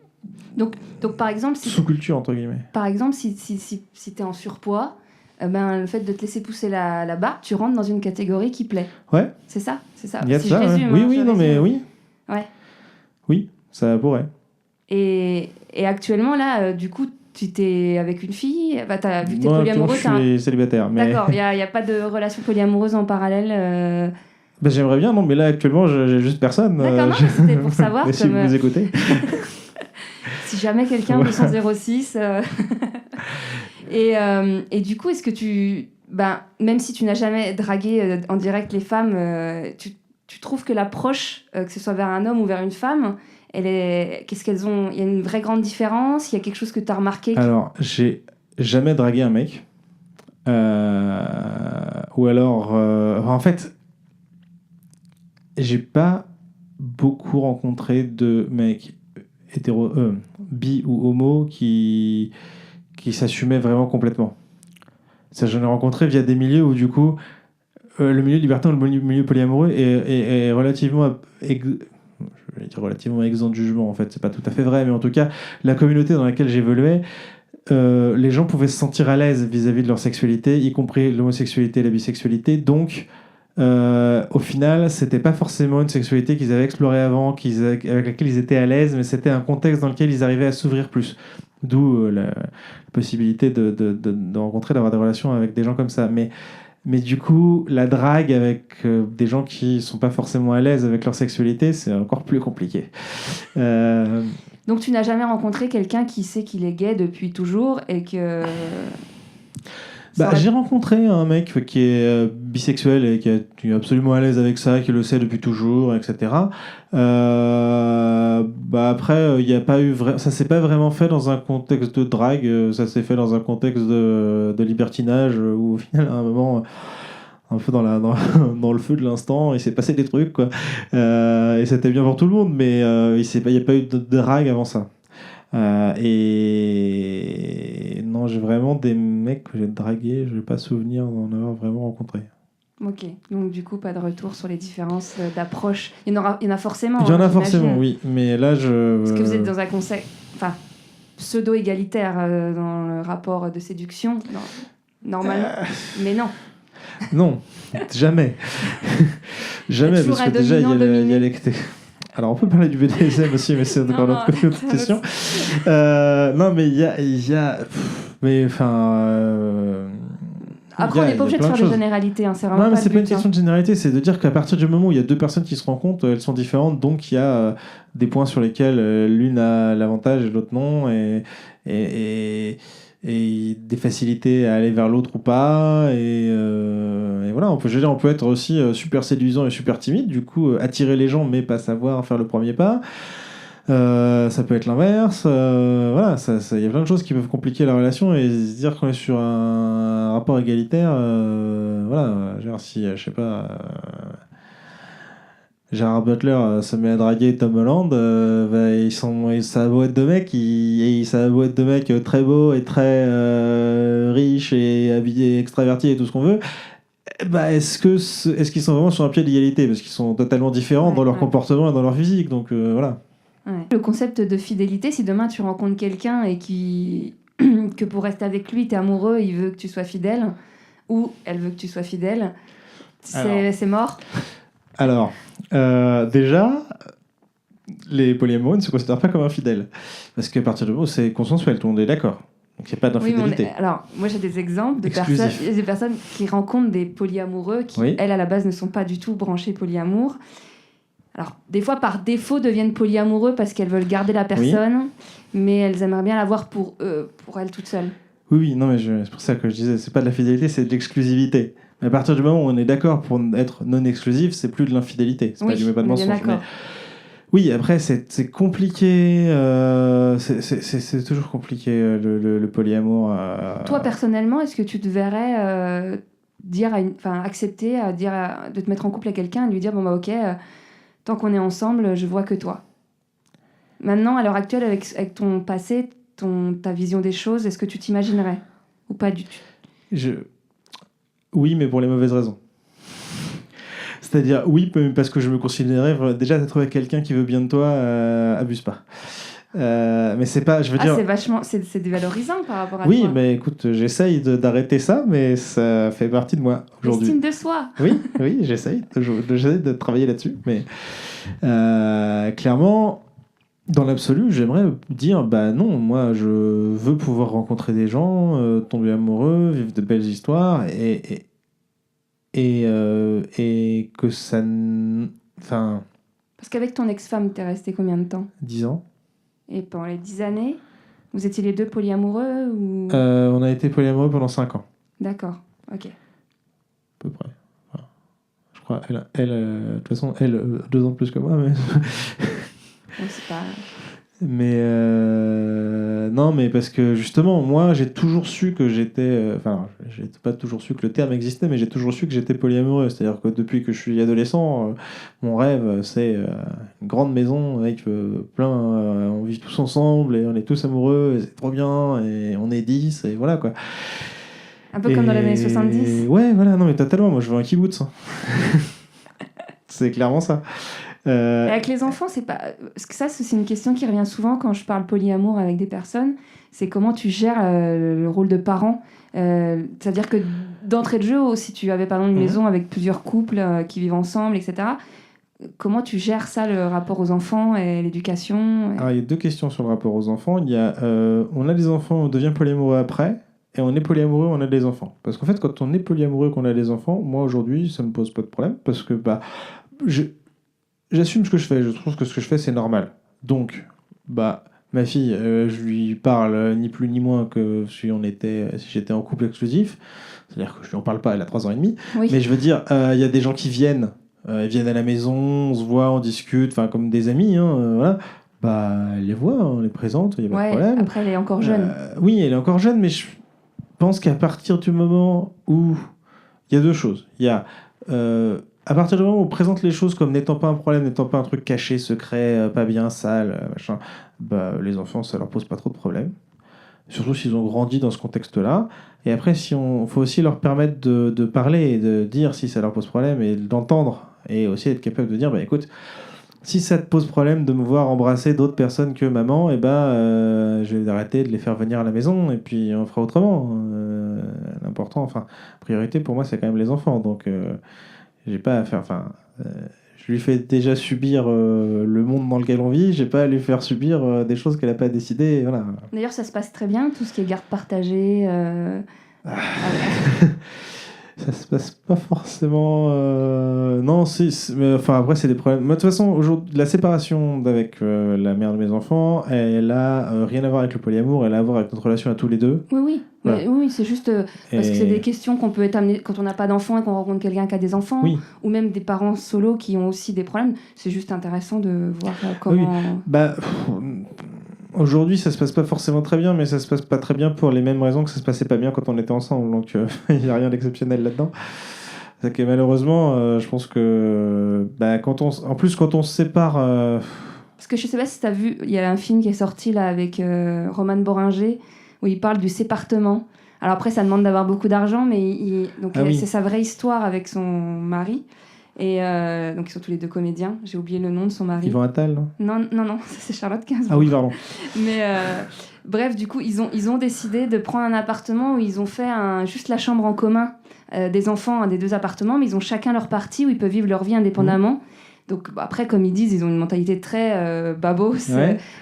Speaker 1: donc par exemple
Speaker 2: sous-culture entre guillemets.
Speaker 1: Par exemple, si tu es en surpoids, le fait de te laisser pousser la barbe, tu rentres dans une catégorie qui plaît.
Speaker 2: Ouais.
Speaker 1: C'est ça.
Speaker 2: Il y a
Speaker 1: si
Speaker 2: ça,
Speaker 1: je résume,
Speaker 2: oui.
Speaker 1: Ouais.
Speaker 2: Oui, ça pourrait.
Speaker 1: Et actuellement, là, du coup, tu t'es avec une fille, vu que t'es
Speaker 2: Moi,
Speaker 1: polyamoureux.
Speaker 2: Je suis célibataire. Mais...
Speaker 1: D'accord, il n'y a pas de relation polyamoureuse en parallèle
Speaker 2: j'aimerais bien, non, mais là, actuellement, j'ai juste personne.
Speaker 1: D'accord, non, c'était pour savoir.
Speaker 2: Si vous nous écoutez.
Speaker 1: Si jamais quelqu'un veut son 06... Et du coup, est-ce que même si tu n'as jamais dragué en direct les femmes, tu trouves que l'approche, que ce soit vers un homme ou vers une femme, qu'est-ce qu'elles ont? Il y a une vraie grande différence? Il y a quelque chose que tu as remarqué?
Speaker 2: Alors, j'ai jamais dragué un mec. Ou alors... en fait, j'ai pas beaucoup rencontré de mecs bi ou homo qui s'assumaient vraiment complètement. Ça, j'en ai rencontré via des milieux où, du coup, le milieu libertin, le milieu polyamoureux est relativement exempt de jugement, en fait. C'est pas tout à fait vrai, mais en tout cas, la communauté dans laquelle j'évoluais, les gens pouvaient se sentir à l'aise vis-à-vis de leur sexualité, y compris l'homosexualité et la bisexualité. Donc, au final, c'était pas forcément une sexualité qu'ils avaient explorée avant, avec laquelle ils étaient à l'aise, mais c'était un contexte dans lequel ils arrivaient à s'ouvrir plus. D'où la possibilité de rencontrer, d'avoir des relations avec des gens comme ça. Mais du coup, la drague avec des gens qui sont pas forcément à l'aise avec leur sexualité, c'est encore plus compliqué.
Speaker 1: Donc tu n'as jamais rencontré quelqu'un qui sait qu'il est gay depuis toujours et que...
Speaker 2: J'ai rencontré un mec qui est bisexuel et qui est absolument à l'aise avec ça, qui le sait depuis toujours, etc. Après, il y a pas eu ça s'est pas vraiment fait dans un contexte de drague, ça s'est fait dans un contexte de libertinage où au final, à un moment, un peu dans le feu de l'instant, il s'est passé des trucs, quoi. Et c'était bien pour tout le monde, mais il n'y a pas eu de drague avant ça. Et non, j'ai vraiment des mecs que j'ai dragués, je n'ai pas souvenir d'en avoir vraiment rencontré.
Speaker 1: Ok, donc du coup, pas de retour sur les différences d'approche. Il y en a forcément.
Speaker 2: Il y en a
Speaker 1: hein,
Speaker 2: forcément,
Speaker 1: j'imagine.
Speaker 2: oui. Mais là,
Speaker 1: Parce que vous êtes dans un concept pseudo-égalitaire dans le rapport de séduction, normalement. Mais non.
Speaker 2: Non, jamais. Jamais,
Speaker 1: Toujours
Speaker 2: parce que
Speaker 1: un
Speaker 2: déjà,
Speaker 1: dominant-dominé.
Speaker 2: Alors, on peut parler du BDSM aussi, mais c'est encore
Speaker 1: Non,
Speaker 2: une autre question. Non, mais mais enfin...
Speaker 1: Après, on n'est pas obligé de faire des généralités, hein, c'est vraiment
Speaker 2: Non, mais
Speaker 1: pas
Speaker 2: c'est
Speaker 1: le
Speaker 2: pas une
Speaker 1: but.
Speaker 2: question de généralité, c'est de dire qu'à partir du moment où il y a deux personnes qui se rencontrent, elles sont différentes, donc il y a des points sur lesquels l'une a l'avantage et l'autre non, et, et des facilités à aller vers l'autre ou pas, et voilà, on peut être aussi super séduisant et super timide, du coup attirer les gens mais pas savoir faire le premier pas. Ça peut être l'inverse. Voilà, il y a plein de choses qui peuvent compliquer la relation et se dire qu'on est sur un rapport égalitaire. Voilà, genre si, je sais pas, Gérard Butler se met à draguer Tom Holland, ça a beau être deux mecs, ça a beau être deux mecs très beaux et très riches et habillés, extravertis et tout ce qu'on veut. Bah, est-ce qu'ils sont vraiment sur un pied d'égalité parce qu'ils sont totalement différents dans leur comportement et dans leur physique, donc voilà.
Speaker 1: Ouais. Le concept de fidélité, si demain tu rencontres quelqu'un et que pour rester avec lui, tu es amoureux, il veut que tu sois fidèle, ou elle veut que tu sois fidèle, c'est mort.
Speaker 2: Alors, déjà, les polyamoureux ne se considèrent pas comme infidèles. Parce qu'à partir du moment où c'est consensuel, tout le monde est d'accord. Donc il n'y a pas d'infidélité.
Speaker 1: Alors, moi j'ai des exemples de personnes qui rencontrent des polyamoureux qui, elles, à la base, ne sont pas du tout branchées polyamour. Alors, des fois, par défaut, deviennent polyamoureux parce qu'elles veulent garder la personne, mais elles aimeraient bien l'avoir pour elles toutes seules.
Speaker 2: Oui, non, mais c'est pour ça que je disais, c'est pas de la fidélité, c'est de l'exclusivité. Mais à partir du moment où on est d'accord pour être non exclusif, c'est plus de l'infidélité. C'est pas du pas de mensonge. Mais... Oui, après, c'est compliqué. C'est toujours compliqué, le polyamour.
Speaker 1: Toi, personnellement, est-ce que tu te verrais accepter de te mettre en couple avec quelqu'un et lui dire bon, bah, ok, tant qu'on est ensemble, je vois que toi. Maintenant, à l'heure actuelle, avec ton passé, ta vision des choses, est-ce que tu t'imaginerais ou pas du tout?
Speaker 2: Oui, mais pour les mauvaises raisons. C'est-à-dire, oui, parce que je me considérais déjà d'être avec quelqu'un qui veut bien de toi, abuse pas. Mais c'est pas, je veux dire...
Speaker 1: c'est vachement, c'est dévalorisant par rapport à
Speaker 2: toi. Oui,
Speaker 1: mais
Speaker 2: écoute, j'essaye d'arrêter ça, mais ça fait partie de moi aujourd'hui.
Speaker 1: L'estime de soi.
Speaker 2: Oui, j'essaye de travailler là-dessus, mais clairement, dans l'absolu, j'aimerais dire, bah non, moi, je veux pouvoir rencontrer des gens, tomber amoureux, vivre de belles histoires, et que ça... Enfin...
Speaker 1: Parce qu'avec ton ex-femme, t'es resté combien de temps?
Speaker 2: 10 ans.
Speaker 1: Et pendant les 10 années, vous étiez les deux polyamoureux ou...
Speaker 2: On a été polyamoureux pendant 5 ans.
Speaker 1: D'accord, ok.
Speaker 2: À peu près. Enfin, je crois, de toute façon, 2 ans de plus que moi, mais...
Speaker 1: Donc c'est pas...
Speaker 2: Mais non, mais parce que justement, moi, j'ai toujours su que j'étais... Enfin, j'ai pas toujours su que le terme existait, mais j'ai toujours su que j'étais polyamoureux. C'est-à-dire que depuis que je suis adolescent, mon rêve, c'est une grande maison avec plein... on vit tous ensemble et on est tous amoureux, et c'est trop bien, et on est 10, et voilà, quoi.
Speaker 1: Un peu comme dans les années 70.
Speaker 2: Ouais, voilà, non, mais totalement. Moi, je veux un kibbutz. Hein. C'est clairement ça.
Speaker 1: Et avec les enfants, c'est pas... Parce que ça, c'est une question qui revient souvent quand je parle polyamour avec des personnes. C'est comment tu gères le rôle de parent. C'est-à-dire que d'entrée de jeu, si tu avais par exemple une maison avec plusieurs couples qui vivent ensemble, etc., comment tu gères ça, le rapport aux enfants et l'éducation
Speaker 2: Alors, il y a 2 questions sur le rapport aux enfants. Il y a, on a des enfants, on devient polyamoureux après, et on est polyamoureux, on a des enfants. Parce qu'en fait, quand on est polyamoureux, qu'on a des enfants, moi aujourd'hui, ça me pose pas de problème, parce que j'assume ce que je fais. Je trouve que ce que je fais, c'est normal. Donc, ma fille, je lui parle ni plus ni moins que si j'étais en couple exclusif. C'est-à-dire que je lui en parle pas, elle a 3 ans et demi.
Speaker 1: Oui.
Speaker 2: Mais je veux dire, il y a des gens qui viennent. Ils viennent à la maison, on se voit, on discute, comme des amis, voilà. Elle les voit, on les présente, il n'y a pas de problème.
Speaker 1: Après, elle est encore jeune.
Speaker 2: Oui, elle est encore jeune, mais je pense qu'à partir du moment où... Il y a 2 choses. Il y a... à partir du moment où on présente les choses comme n'étant pas un problème, n'étant pas un truc caché, secret, pas bien, sale, machin, les enfants, ça leur pose pas trop de problèmes. surtout s'ils ont grandi dans ce contexte-là. Et après, faut aussi leur permettre de parler et de dire si ça leur pose problème et d'entendre. Et aussi être capable de dire, bah écoute, si ça te pose problème de me voir embrasser d'autres personnes que maman, je vais arrêter de les faire venir à la maison et puis on fera autrement. L'important, enfin, priorité pour moi, c'est quand même les enfants. Donc, j'ai pas à faire. Je lui fais déjà subir le monde dans lequel on vit, j'ai pas à lui faire subir des choses qu'elle n'a pas décidées. Voilà.
Speaker 1: D'ailleurs, ça se passe très bien, tout ce qui est garde partagée.
Speaker 2: Ça se passe pas forcément. Non, mais enfin, après, c'est des problèmes. Moi, de toute façon, aujourd'hui, la séparation avec la mère de mes enfants, elle a rien à voir avec le polyamour, elle a à voir avec notre relation à tous les deux.
Speaker 1: Oui.
Speaker 2: Voilà.
Speaker 1: Oui, c'est juste parce que c'est des questions qu'on peut être amené quand on n'a pas d'enfants et qu'on rencontre quelqu'un qui a des enfants,
Speaker 2: Oui.
Speaker 1: ou même des parents solos qui ont aussi des problèmes. C'est juste intéressant de voir comment.
Speaker 2: Aujourd'hui, ça se passe pas forcément très bien, mais ça se passe pas très bien pour les mêmes raisons que ça se passait pas bien quand on était ensemble. Donc, il n'y a rien d'exceptionnel là-dedans. C'est que malheureusement, je pense que quand on se sépare.
Speaker 1: Parce que je sais pas si tu as vu, il y a un film qui est sorti là avec Roman Boringer où il parle du sépartement. Alors après, ça demande d'avoir beaucoup d'argent, mais c'est sa vraie histoire avec son mari. Et donc ils sont tous les deux comédiens. J'ai oublié le nom de son mari.
Speaker 2: Yvan Attal, non ?
Speaker 1: Non, c'est Charlotte Gainsbourg.
Speaker 2: Ah oui, pardon.
Speaker 1: Mais bref, du coup, ils ont décidé de prendre un appartement où ils ont fait juste la chambre en commun des enfants des deux appartements, mais ils ont chacun leur partie où ils peuvent vivre leur vie indépendamment. Donc après, comme ils disent, ils ont une mentalité très babos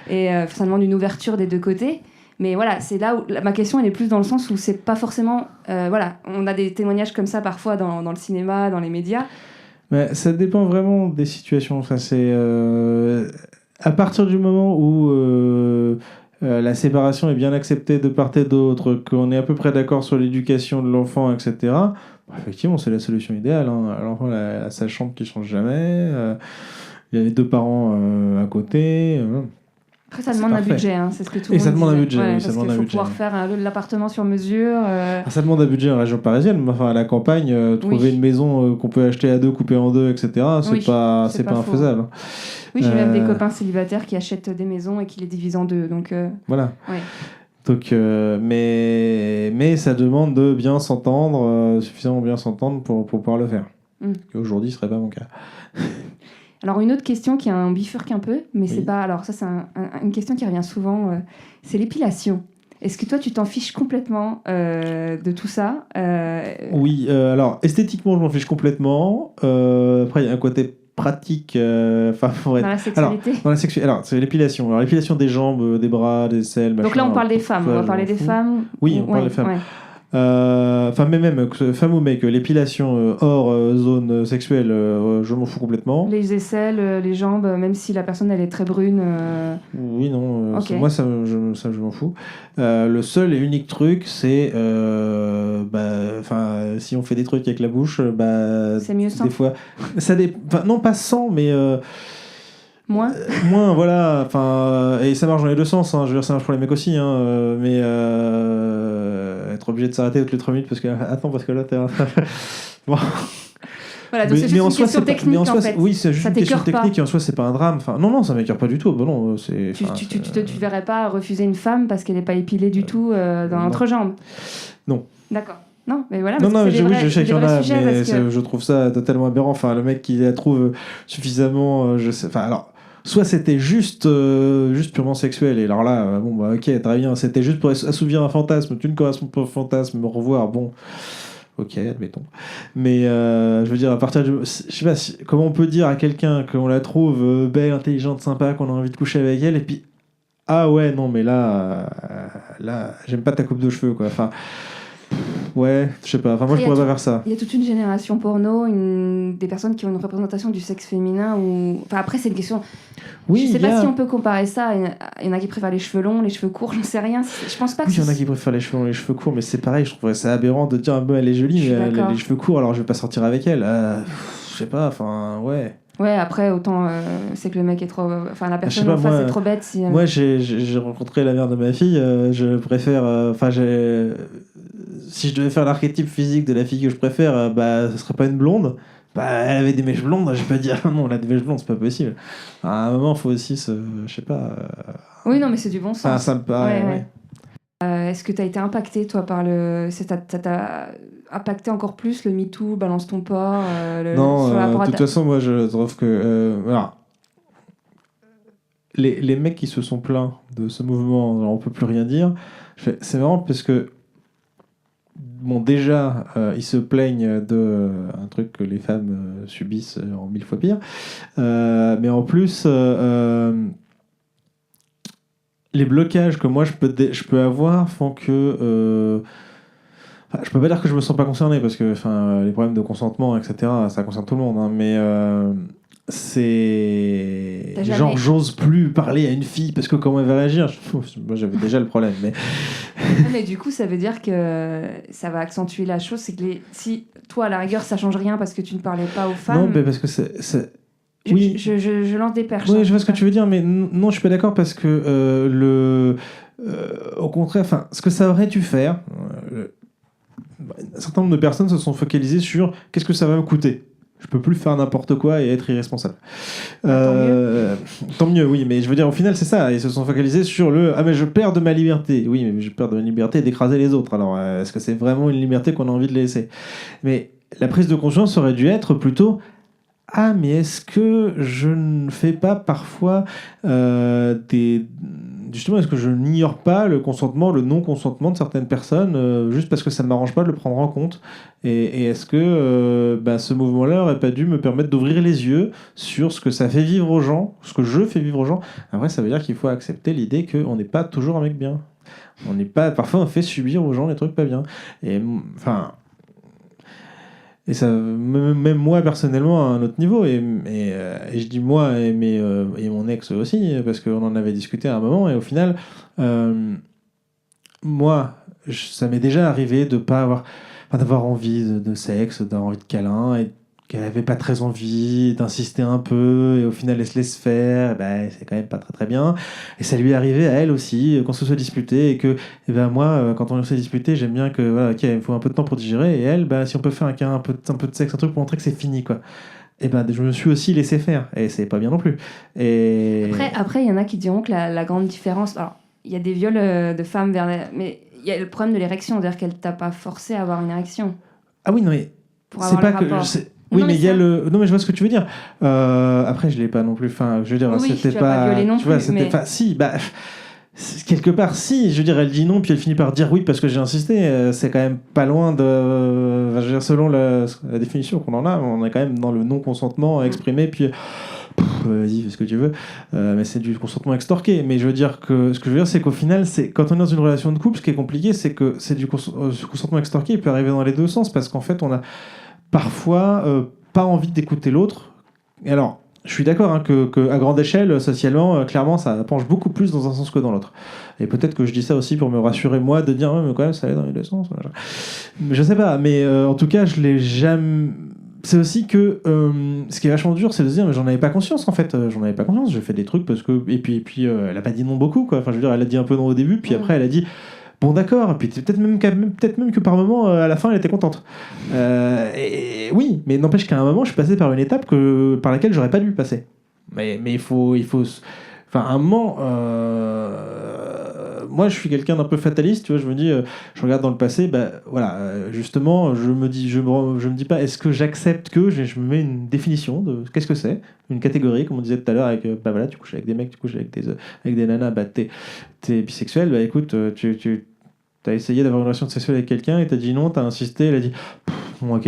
Speaker 1: et ça demande une ouverture des deux côtés. Mais voilà, c'est là où ma question elle est plus dans le sens où c'est pas forcément... on a des témoignages comme ça parfois dans le cinéma, dans les médias.
Speaker 2: Mais ça dépend vraiment des situations. Enfin, c'est à partir du moment où la séparation est bien acceptée de part et d'autre, qu'on est à peu près d'accord sur l'éducation de l'enfant, etc. Effectivement, c'est la solution idéale. Hein. L'enfant a sa chambre qui change jamais. Il y a les deux parents à côté.
Speaker 1: Après, ça demande un budget, hein, c'est ce que tout le monde
Speaker 2: ça demande un budget,
Speaker 1: ouais,
Speaker 2: oui, ça demande un budget.
Speaker 1: Pouvoir faire l'appartement sur mesure.
Speaker 2: Ça demande un budget en région parisienne, enfin à la campagne, trouver une maison qu'on peut acheter à deux, couper en deux, etc. C'est pas infaisable.
Speaker 1: Oui, j'ai même des copains célibataires qui achètent des maisons et qui les divisent en deux. Donc,
Speaker 2: voilà.
Speaker 1: Ouais.
Speaker 2: Donc, mais ça demande de bien s'entendre, suffisamment bien s'entendre pour pouvoir le faire. Aujourd'hui, ce serait pas mon cas.
Speaker 1: Alors, une autre question qui bifurque un peu, mais c'est pas... Alors, ça, c'est une question qui revient souvent, c'est l'épilation. Est-ce que toi, tu t'en fiches complètement de tout ça
Speaker 2: Oui, alors, esthétiquement, je m'en fiche complètement. Après, il y a un côté pratique... dans
Speaker 1: la sexualité.
Speaker 2: Alors, c'est l'épilation. Alors, l'épilation des jambes, des bras, des selles, machin.
Speaker 1: Donc là, on parle des femmes. On va parler des femmes.
Speaker 2: Oui, on parle des femmes. Mais même femme ou mec, l'épilation hors zone sexuelle, je m'en fous complètement.
Speaker 1: Les aisselles, les jambes, même si la personne elle est très brune.
Speaker 2: Oui, non, moi ça je m'en fous. Le seul et unique truc, c'est si on fait des trucs avec la bouche,
Speaker 1: c'est mieux sans.
Speaker 2: Des fois, non pas sans, mais
Speaker 1: moins,
Speaker 2: voilà. Et ça marche dans les deux sens. Hein, je veux dire, ça marche pour les mecs aussi, hein, mais être obligé de s'arrêter toutes les 3 minutes parce que là t'es bon.
Speaker 1: Voilà, donc c'est juste une question technique en fait.
Speaker 2: Oui, c'est juste une question technique et en soi c'est pas un drame. Non, ça m'écœure pas du tout. Non, c'est.
Speaker 1: Tu te verrais pas refuser une femme parce qu'elle n'est pas épilée du tout dans l'entrejambe.
Speaker 2: Non.
Speaker 1: D'accord. Non, mais voilà.
Speaker 2: Je sais qu'il y en a, mais je trouve ça totalement aberrant. Enfin, le mec qui la trouve suffisamment, soit c'était juste purement sexuel, et alors là, ok, très bien, c'était juste pour assouvir un fantasme, tu ne corresponds pas au fantasme, au revoir, bon, ok, admettons. Mais je veux dire, à partir je sais pas, comment on peut dire à quelqu'un qu'on la trouve belle, intelligente, sympa, qu'on a envie de coucher avec elle, et puis, ah ouais, non, mais là, j'aime pas ta coupe de cheveux, quoi, enfin... Ouais, je sais pas. Moi, je pourrais pas faire ça.
Speaker 1: Il y a toute une génération porno, des personnes qui ont une représentation du sexe féminin. Après, c'est une question.
Speaker 2: Oui,
Speaker 1: je sais pas si on peut comparer ça. Il y en a qui préfèrent les cheveux longs, les cheveux courts, j'en sais rien. Je pense pas que.
Speaker 2: Oui, il y en a qui préfèrent les cheveux longs, les cheveux courts, mais c'est pareil. Je trouverais ça aberrant de dire elle est jolie, mais elle a les cheveux courts, alors je vais pas sortir avec elle. Je sais pas. Ouais.
Speaker 1: Ouais, après, autant c'est que le mec est trop... Enfin, la personne en face est trop bête.
Speaker 2: Moi, j'ai rencontré la mère de ma fille. Je préfère... si je devais faire l'archétype physique de la fille que je préfère, ce serait pas une blonde. Elle avait des mèches blondes. Je vais pas dire non, elle a des mèches blondes, c'est pas possible. À un moment, il faut aussi se... Je sais pas...
Speaker 1: Oui, non, mais c'est du bon sens.
Speaker 2: Ça me paraît...
Speaker 1: Ouais. Est-ce que tu as été impacté, toi, par ça t'a impacté encore plus le MeToo, balance ton porc
Speaker 2: Non,
Speaker 1: sur le rapport
Speaker 2: de
Speaker 1: à
Speaker 2: toute façon, moi, je trouve que... voilà. Les mecs qui se sont plaints de ce mouvement, on peut plus rien dire. C'est marrant parce que bon, déjà, ils se plaignent de un truc que les femmes subissent en 1000 fois pire. Mais en plus, les blocages que moi je peux avoir font que... je peux pas dire que je me sens pas concerné parce que les problèmes de consentement, etc., ça concerne tout le monde. Hein, mais c'est genre j'ose plus parler à une fille parce que comment elle va réagir. Moi j'avais déjà le problème.
Speaker 1: Mais du coup, ça veut dire que ça va accentuer la chose. C'est que si toi, à la rigueur, ça change rien parce que tu ne parlais pas aux femmes.
Speaker 2: Non, mais parce que
Speaker 1: oui. Je lance des perches.
Speaker 2: Oui, je vois ce que tu veux dire, mais non, je suis pas d'accord parce que au contraire, ce que ça aurait dû faire, un certain nombre de personnes se sont focalisées sur qu'est-ce que ça va me coûter. Je peux plus faire n'importe quoi et être irresponsable. Tant mieux, oui, mais je veux dire, au final, c'est ça. Ils se sont focalisés sur mais je perds de ma liberté. Oui, mais je perds de ma liberté d'écraser les autres. Alors, est-ce que c'est vraiment une liberté qu'on a envie de laisser ? Mais la prise de conscience aurait dû être plutôt mais est-ce que je ne fais pas parfois justement, est-ce que je n'ignore pas le consentement, le non-consentement de certaines personnes juste parce que ça ne m'arrange pas de le prendre en compte ? Et est-ce que ce mouvement-là n'aurait pas dû me permettre d'ouvrir les yeux sur ce que ça fait vivre aux gens, ce que je fais vivre aux gens ? Après, ça veut dire qu'il faut accepter l'idée qu'on n'est pas toujours un mec bien. On n'est pas... Parfois, on fait subir aux gens des trucs pas bien. Et ça, même moi personnellement à un autre niveau, et je dis moi et mon ex aussi, parce qu'on en avait discuté à un moment, et au final, moi, ça m'est déjà arrivé de pas d'avoir envie de sexe, d'avoir envie de câlin, et qu'elle avait pas très envie, d'insister un peu, et au final elle se laisse faire, c'est quand même pas très très bien. Et ça lui est arrivé à elle aussi, qu'on se soit disputé, et que moi, quand on s'est disputé, j'aime bien que il faut un peu de temps pour digérer, et elle, si on peut faire un câlin, un peu de sexe, un truc pour montrer que c'est fini, quoi. Et je me suis aussi laissé faire, et c'est pas bien non plus. Et...
Speaker 1: Après, il y en a qui diront que la grande différence... Alors, il y a des viols de femmes mais il y a le problème de l'érection, c'est-à-dire qu'elle t'a pas forcé à avoir une érection.
Speaker 2: Ah oui, non mais...
Speaker 1: C'est pas que...
Speaker 2: Oui, non, mais il y a le. Non, mais je vois ce que tu veux dire. Après, je l'ai pas non plus. Je veux dire,
Speaker 1: oui,
Speaker 2: c'était
Speaker 1: tu pas violé non
Speaker 2: tu vois,
Speaker 1: plus,
Speaker 2: c'était pas. Si, quelque part, si. Je veux dire, elle dit non, puis elle finit par dire oui parce que j'ai insisté. C'est quand même pas loin de. Je veux dire, selon la définition qu'on en a, on est quand même dans le non-consentement exprimé, puis. Vas-y, fais ce que tu veux. Mais c'est du consentement extorqué. Mais je veux dire que ce que je veux dire, c'est qu'au final, quand on est dans une relation de couple, ce qui est compliqué, c'est que c'est du consentement extorqué. Il peut arriver dans les deux sens parce qu'en fait, on a parfois pas envie d'écouter l'autre. Et alors, je suis d'accord que à grande échelle, socialement, clairement, ça penche beaucoup plus dans un sens que dans l'autre. Et peut-être que je dis ça aussi pour me rassurer moi, de dire mais quand même ça allait dans les deux sens. Mais je sais pas, mais en tout cas, je l'ai jamais. C'est aussi que ce qui est vachement dur, c'est de se dire mais j'en avais pas conscience en fait. J'en avais pas conscience. Je fais des trucs parce que et puis elle a pas dit non beaucoup quoi. Enfin, je veux dire, elle a dit un peu non au début, puis après elle a dit. Bon d'accord, puis peut-être même que par moment, à la fin, elle était contente. Et oui, mais n'empêche qu'à un moment, je suis passé par une étape par laquelle j'aurais pas dû passer. Mais il faut... Enfin, à un moment... moi, je suis quelqu'un d'un peu fataliste, tu vois, je me dis, je regarde dans le passé, justement, je me dis pas, est-ce que j'accepte que je me mets une définition de qu'est-ce que c'est, une catégorie, comme on disait tout à l'heure, avec, tu couches avec des mecs, tu couches avec des nanas, t'es bisexuel, écoute, t'as essayé d'avoir une relation sexuelle avec quelqu'un et t'as dit non, t'as insisté, elle a dit bon, ok,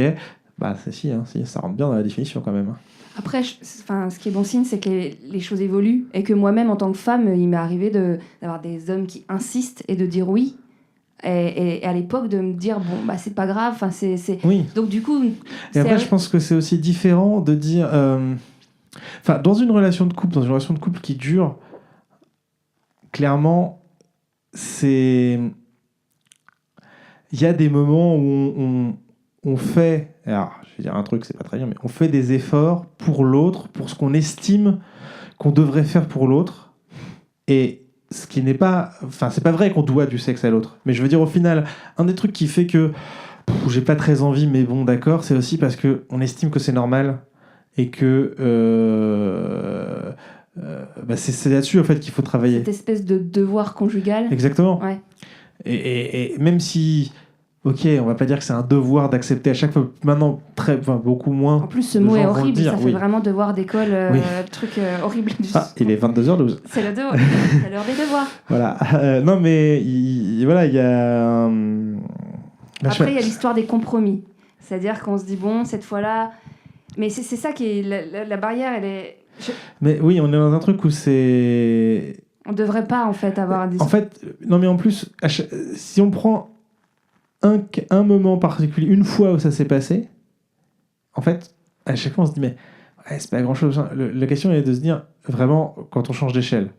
Speaker 2: si, ça rentre bien dans la définition quand même.
Speaker 1: Après, ce qui est bon signe, c'est que les choses évoluent et que moi-même, en tant que femme, il m'est arrivé d'avoir des hommes qui insistent et de dire oui. Et à l'époque, de me dire bon, c'est pas grave.
Speaker 2: Oui.
Speaker 1: Donc du coup.
Speaker 2: Et après, je pense que c'est aussi différent de dire. Dans une relation de couple, qui dure, clairement, c'est. Il y a des moments où on fait, alors je vais dire un truc, c'est pas très bien, mais on fait des efforts pour l'autre, pour ce qu'on estime qu'on devrait faire pour l'autre, et ce qui n'est pas, c'est pas vrai qu'on doit du sexe à l'autre, mais je veux dire au final, un des trucs qui fait que j'ai pas très envie, mais bon d'accord, c'est aussi parce que on estime que c'est normal et que c'est là-dessus en fait qu'il faut travailler.
Speaker 1: Cette espèce de devoir conjugal.
Speaker 2: Exactement.
Speaker 1: Ouais.
Speaker 2: Et même si, ok, on va pas dire que c'est un devoir d'accepter à chaque fois, maintenant beaucoup moins.
Speaker 1: En plus, ce
Speaker 2: de
Speaker 1: mot
Speaker 2: gens
Speaker 1: est
Speaker 2: vont le
Speaker 1: horrible,
Speaker 2: dire,
Speaker 1: ça fait vraiment devoir d'école,
Speaker 2: Oui.
Speaker 1: truc horrible.
Speaker 2: Il est 22h12.
Speaker 1: C'est l'heure des devoirs.
Speaker 2: Voilà. Non, mais voilà, il y a.
Speaker 1: Après, il y a l'histoire des compromis. C'est-à-dire qu'on se dit, bon, cette fois-là. Mais c'est ça qui est. La barrière, elle est.
Speaker 2: Mais oui, on est dans un truc où c'est.
Speaker 1: On devrait pas, en fait, avoir des.
Speaker 2: En fait, non, mais en plus, si on prend un moment particulier, une fois où ça s'est passé, en fait, à chaque fois, on se dit, mais ouais, c'est pas grand-chose. La question est de se dire, vraiment, quand on change d'échelle,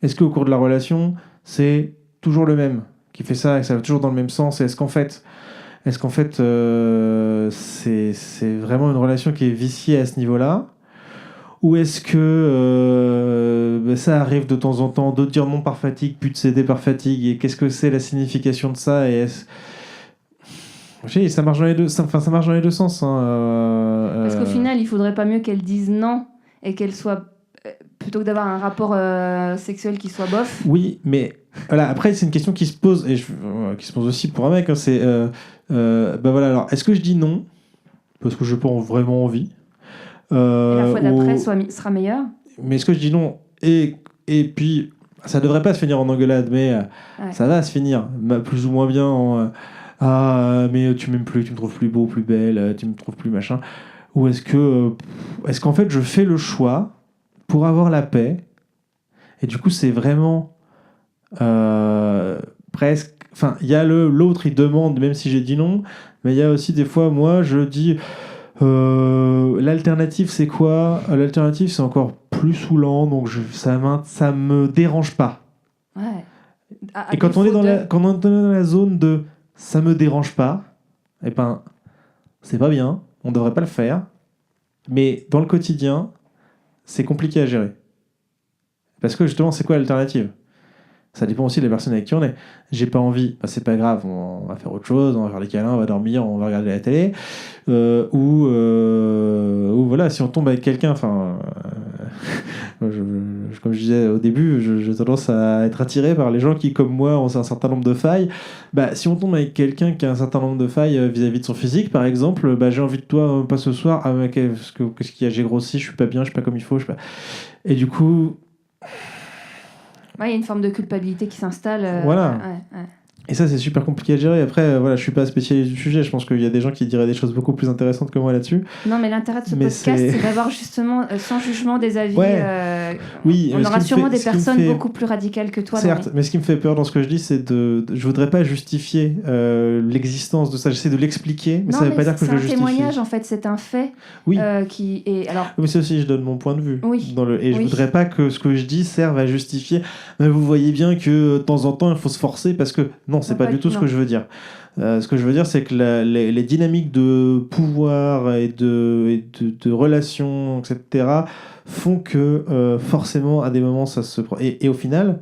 Speaker 2: est-ce qu'au cours de la relation, c'est toujours le même qui fait ça et que ça va toujours dans le même sens? Et est-ce qu'en fait, c'est vraiment une relation qui est viciée à ce niveau-là? Ou est-ce que ça arrive de temps en temps de dire non par fatigue, puis de céder par fatigue? Et qu'est-ce que c'est la signification de ça? Et ça marche dans les deux, ça marche dans les deux sens.
Speaker 1: Parce qu'au final, il faudrait pas mieux qu'elle dise non et qu'elle soit plutôt que d'avoir un rapport sexuel qui soit bof.
Speaker 2: Oui, mais voilà. Après, c'est une question qui se pose et qui se pose aussi pour un mec. Hein, c'est voilà. Alors, est-ce que je dis non parce que je n'ai pas vraiment envie?
Speaker 1: Et la fois d'après sera meilleure.
Speaker 2: Mais est-ce que je dis non et puis ça devrait pas se finir en engueulade, mais ça va se finir plus ou moins bien en mais tu m'aimes plus, tu me trouves plus beau, plus belle, tu me trouves plus machin. Ou est-ce qu'en fait je fais le choix pour avoir la paix et du coup c'est vraiment presque. Enfin, il y a l'autre, il demande même si j'ai dit non, mais il y a aussi des fois moi je dis. L'alternative c'est quoi? L'alternative c'est encore plus saoulant, donc ça me dérange pas.
Speaker 1: Ouais.
Speaker 2: Et quand on est dans la zone de ça me dérange pas, et ben c'est pas bien, on devrait pas le faire. Mais dans le quotidien, c'est compliqué à gérer. Parce que justement, c'est quoi l'alternative? Ça dépend aussi de la personne avec qui on est. J'ai pas envie, c'est pas grave, on va faire autre chose, on va faire des câlins, on va dormir, on va regarder la télé. Ou voilà, si on tombe avec quelqu'un, comme je disais au début, j'ai tendance à être attiré par les gens qui, comme moi, ont un certain nombre de failles. Si on tombe avec quelqu'un qui a un certain nombre de failles vis-à-vis de son physique, par exemple, j'ai envie de toi, pas ce soir, qu'est-ce qu'il y a, j'ai grossi, je suis pas bien, je suis pas comme il faut, Et du coup.
Speaker 1: Ouais, il y a une forme de culpabilité qui s'installe.
Speaker 2: Voilà.
Speaker 1: Ouais.
Speaker 2: Et ça, c'est super compliqué à gérer. Après, voilà, je suis pas spécialiste du sujet. Je pense qu'il y a des gens qui diraient des choses beaucoup plus intéressantes que moi là-dessus.
Speaker 1: Non, mais l'intérêt de ce podcast, c'est d'avoir justement, sans jugement, des avis.
Speaker 2: Ouais. Oui,
Speaker 1: on aura sûrement des personnes beaucoup plus radicales que toi.
Speaker 2: Certes, mais ce qui me fait peur dans ce que je dis, c'est je voudrais pas justifier l'existence de ça. J'essaie de l'expliquer, mais ça veut pas dire que je le justifie.
Speaker 1: C'est un témoignage, en fait. C'est un fait.
Speaker 2: Oui.
Speaker 1: Qui est alors.
Speaker 2: Mais c'est aussi, je donne mon point de vue.
Speaker 1: Oui.
Speaker 2: Et je voudrais pas que ce que je dis serve à justifier. Mais vous voyez bien que de temps en temps, il faut se forcer parce que non, c'est pas du tout ce que je veux dire. Ce que je veux dire, c'est que les dynamiques de pouvoir et de relations, etc., font que forcément, à des moments, ça se... Et au final,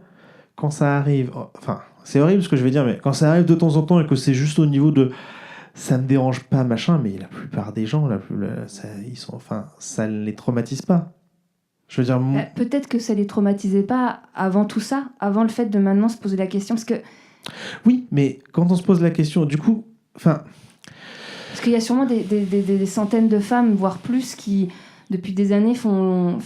Speaker 2: quand ça arrive... Enfin, c'est horrible ce que je vais dire, mais quand ça arrive de temps en temps et que c'est juste au niveau de... Ça me dérange pas, machin, mais la plupart des gens, ça ne les traumatise pas. Je veux dire...
Speaker 1: Peut-être que ça les traumatisait pas avant tout ça, avant le fait de maintenant se poser la question, parce que...
Speaker 2: Oui, mais quand on se pose la question, du coup... Parce
Speaker 1: qu'il y a sûrement des centaines de femmes, voire plus, qui, depuis des années, vont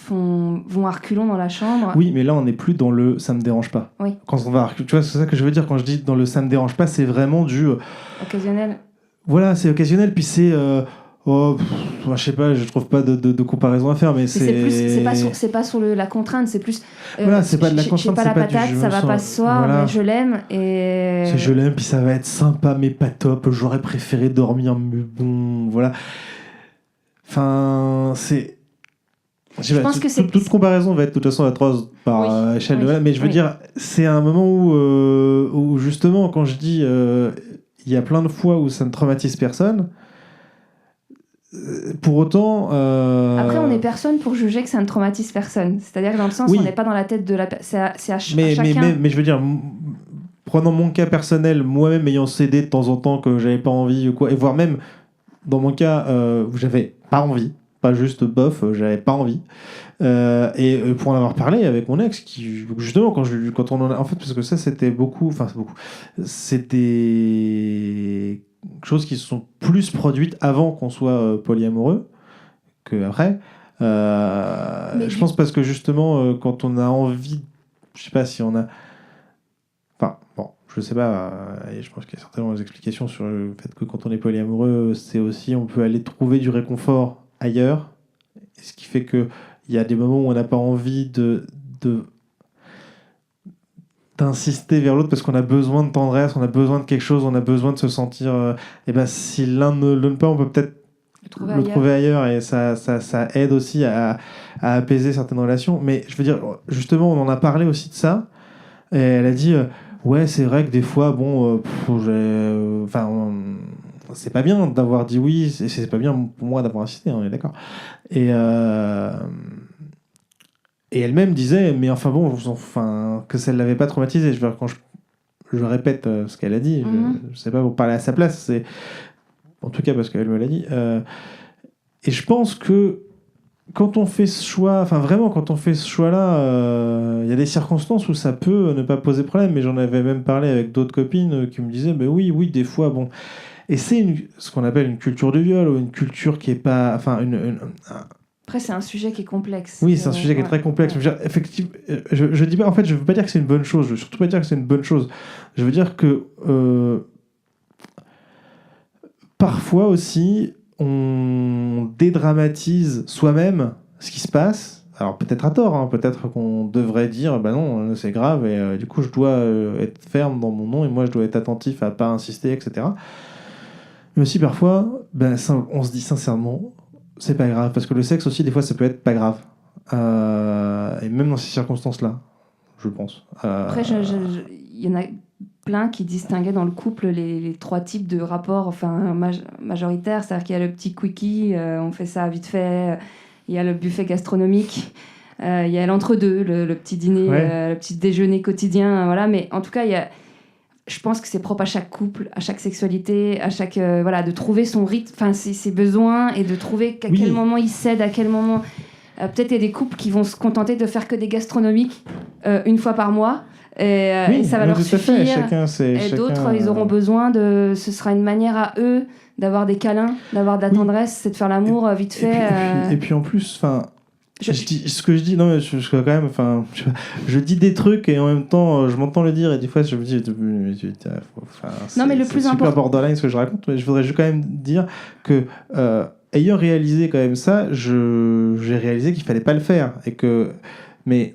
Speaker 1: à reculons dans la chambre.
Speaker 2: Oui, mais là, on n'est plus dans le « ça me dérange pas ».
Speaker 1: Oui.
Speaker 2: Quand on va tu vois, c'est ça que je veux dire quand je dis dans le « ça me dérange pas », c'est vraiment du...
Speaker 1: Occasionnel.
Speaker 2: Voilà, c'est occasionnel, puis c'est... je sais pas, je trouve pas de comparaison à faire, mais
Speaker 1: c'est pas sur la contrainte, c'est plus
Speaker 2: voilà, c'est pas de la contrainte,
Speaker 1: j'ai pas la patate, ça va pas ce soir, voilà. Mais je l'aime et
Speaker 2: je l'aime, puis ça va être sympa mais pas top, j'aurais préféré dormir, mais bon, voilà. Enfin, c'est
Speaker 1: je pense que c'est
Speaker 2: toute comparaison va être de toute façon atroce par échelle de mais je veux dire, c'est un moment où justement quand je dis il y a plein de fois où ça ne traumatise personne. Pour autant...
Speaker 1: Après, on n'est personne pour juger que ça ne traumatise personne. C'est-à-dire que dans le sens où on n'est pas dans la tête de la... C'est à chacun...
Speaker 2: Mais je veux dire, prenant mon cas personnel, moi-même ayant cédé de temps en temps que j'avais pas envie, ou quoi, et voire même, dans mon cas, où j'avais pas envie, pas juste bof, j'avais pas envie. Et pour en avoir parlé avec mon ex, qui justement quand on en a, en fait, parce que ça c'était beaucoup, c'est des choses qui se sont plus produites avant qu'on soit polyamoureux que après. Je pense parce que justement quand on a envie, je sais pas si on a, enfin bon, je sais pas, et je pense qu'il y a certainement des explications sur le fait que quand on est polyamoureux, c'est aussi on peut aller trouver du réconfort ailleurs, ce qui fait que il y a des moments où on n'a pas envie d'insister vers l'autre parce qu'on a besoin de tendresse, on a besoin de quelque chose, on a besoin de se sentir. Et ben si l'un ne le donne pas, on peut peut-être le trouver ailleurs, et ça aide aussi à apaiser certaines relations. Mais je veux dire, justement, on en a parlé aussi de ça, et elle a dit ouais, c'est vrai que des fois, bon, c'est pas bien d'avoir dit oui, c'est pas bien pour moi d'avoir insisté, on est d'accord. Et elle-même disait, mais enfin bon, que ça ne l'avait pas traumatisée. Je veux dire, quand je répète ce qu'elle a dit, je sais pas pour parler à sa place, c'est en tout cas parce qu'elle me l'a dit. Et je pense que quand on fait ce choix, enfin vraiment quand on fait ce choix-là, il y a des circonstances où ça peut ne pas poser problème. Mais j'en avais même parlé avec d'autres copines qui me disaient, mais oui, des fois, bon. Et c'est ce qu'on appelle une culture du viol, ou une culture qui est pas, enfin
Speaker 1: Après, c'est un sujet qui est complexe.
Speaker 2: Oui, c'est un sujet qui est très complexe. Ouais. Effectivement, je dis pas, en fait, je veux pas dire que c'est une bonne chose. Je veux surtout pas dire que c'est une bonne chose. Je veux dire que parfois aussi, on dédramatise soi-même ce qui se passe. Alors peut-être à tort, hein, peut-être qu'on devrait dire, bah non, c'est grave, et du coup, je dois être ferme dans mon non, et moi, je dois être attentif à pas insister, etc. Mais aussi parfois, on se dit sincèrement, c'est pas grave, parce que le sexe aussi, des fois, ça peut être pas grave. Et même dans ces circonstances-là, je pense.
Speaker 1: Après, il y en a plein qui distinguaient dans le couple les trois types de rapports majoritaires. C'est-à-dire qu'il y a le petit quickie, on fait ça vite fait. Il y a le buffet gastronomique. Il y a l'entre-deux, le petit dîner, le petit déjeuner quotidien. Voilà. Mais en tout cas, je pense que c'est propre à chaque couple, à chaque sexualité, à chaque de trouver son rythme, ses besoins, et de trouver à quel moment il cède, à quel moment. Peut-être il y a des couples qui vont se contenter de faire que des gastronomiques une fois par mois, et ça va leur suffire. D'autres, ils auront besoin ce sera une manière à eux d'avoir des câlins, d'avoir de la tendresse, c'est de faire l'amour vite fait.
Speaker 2: Et puis en plus, je dis ce que je dis, non, mais je quand même, je dis des trucs et en même temps je m'entends le dire, et des fois je me dis
Speaker 1: non, mais le plus important,
Speaker 2: super borderline ce que je raconte, mais je voudrais juste quand même dire que ayant réalisé quand même ça, j'ai réalisé qu'il fallait pas le faire, et que mais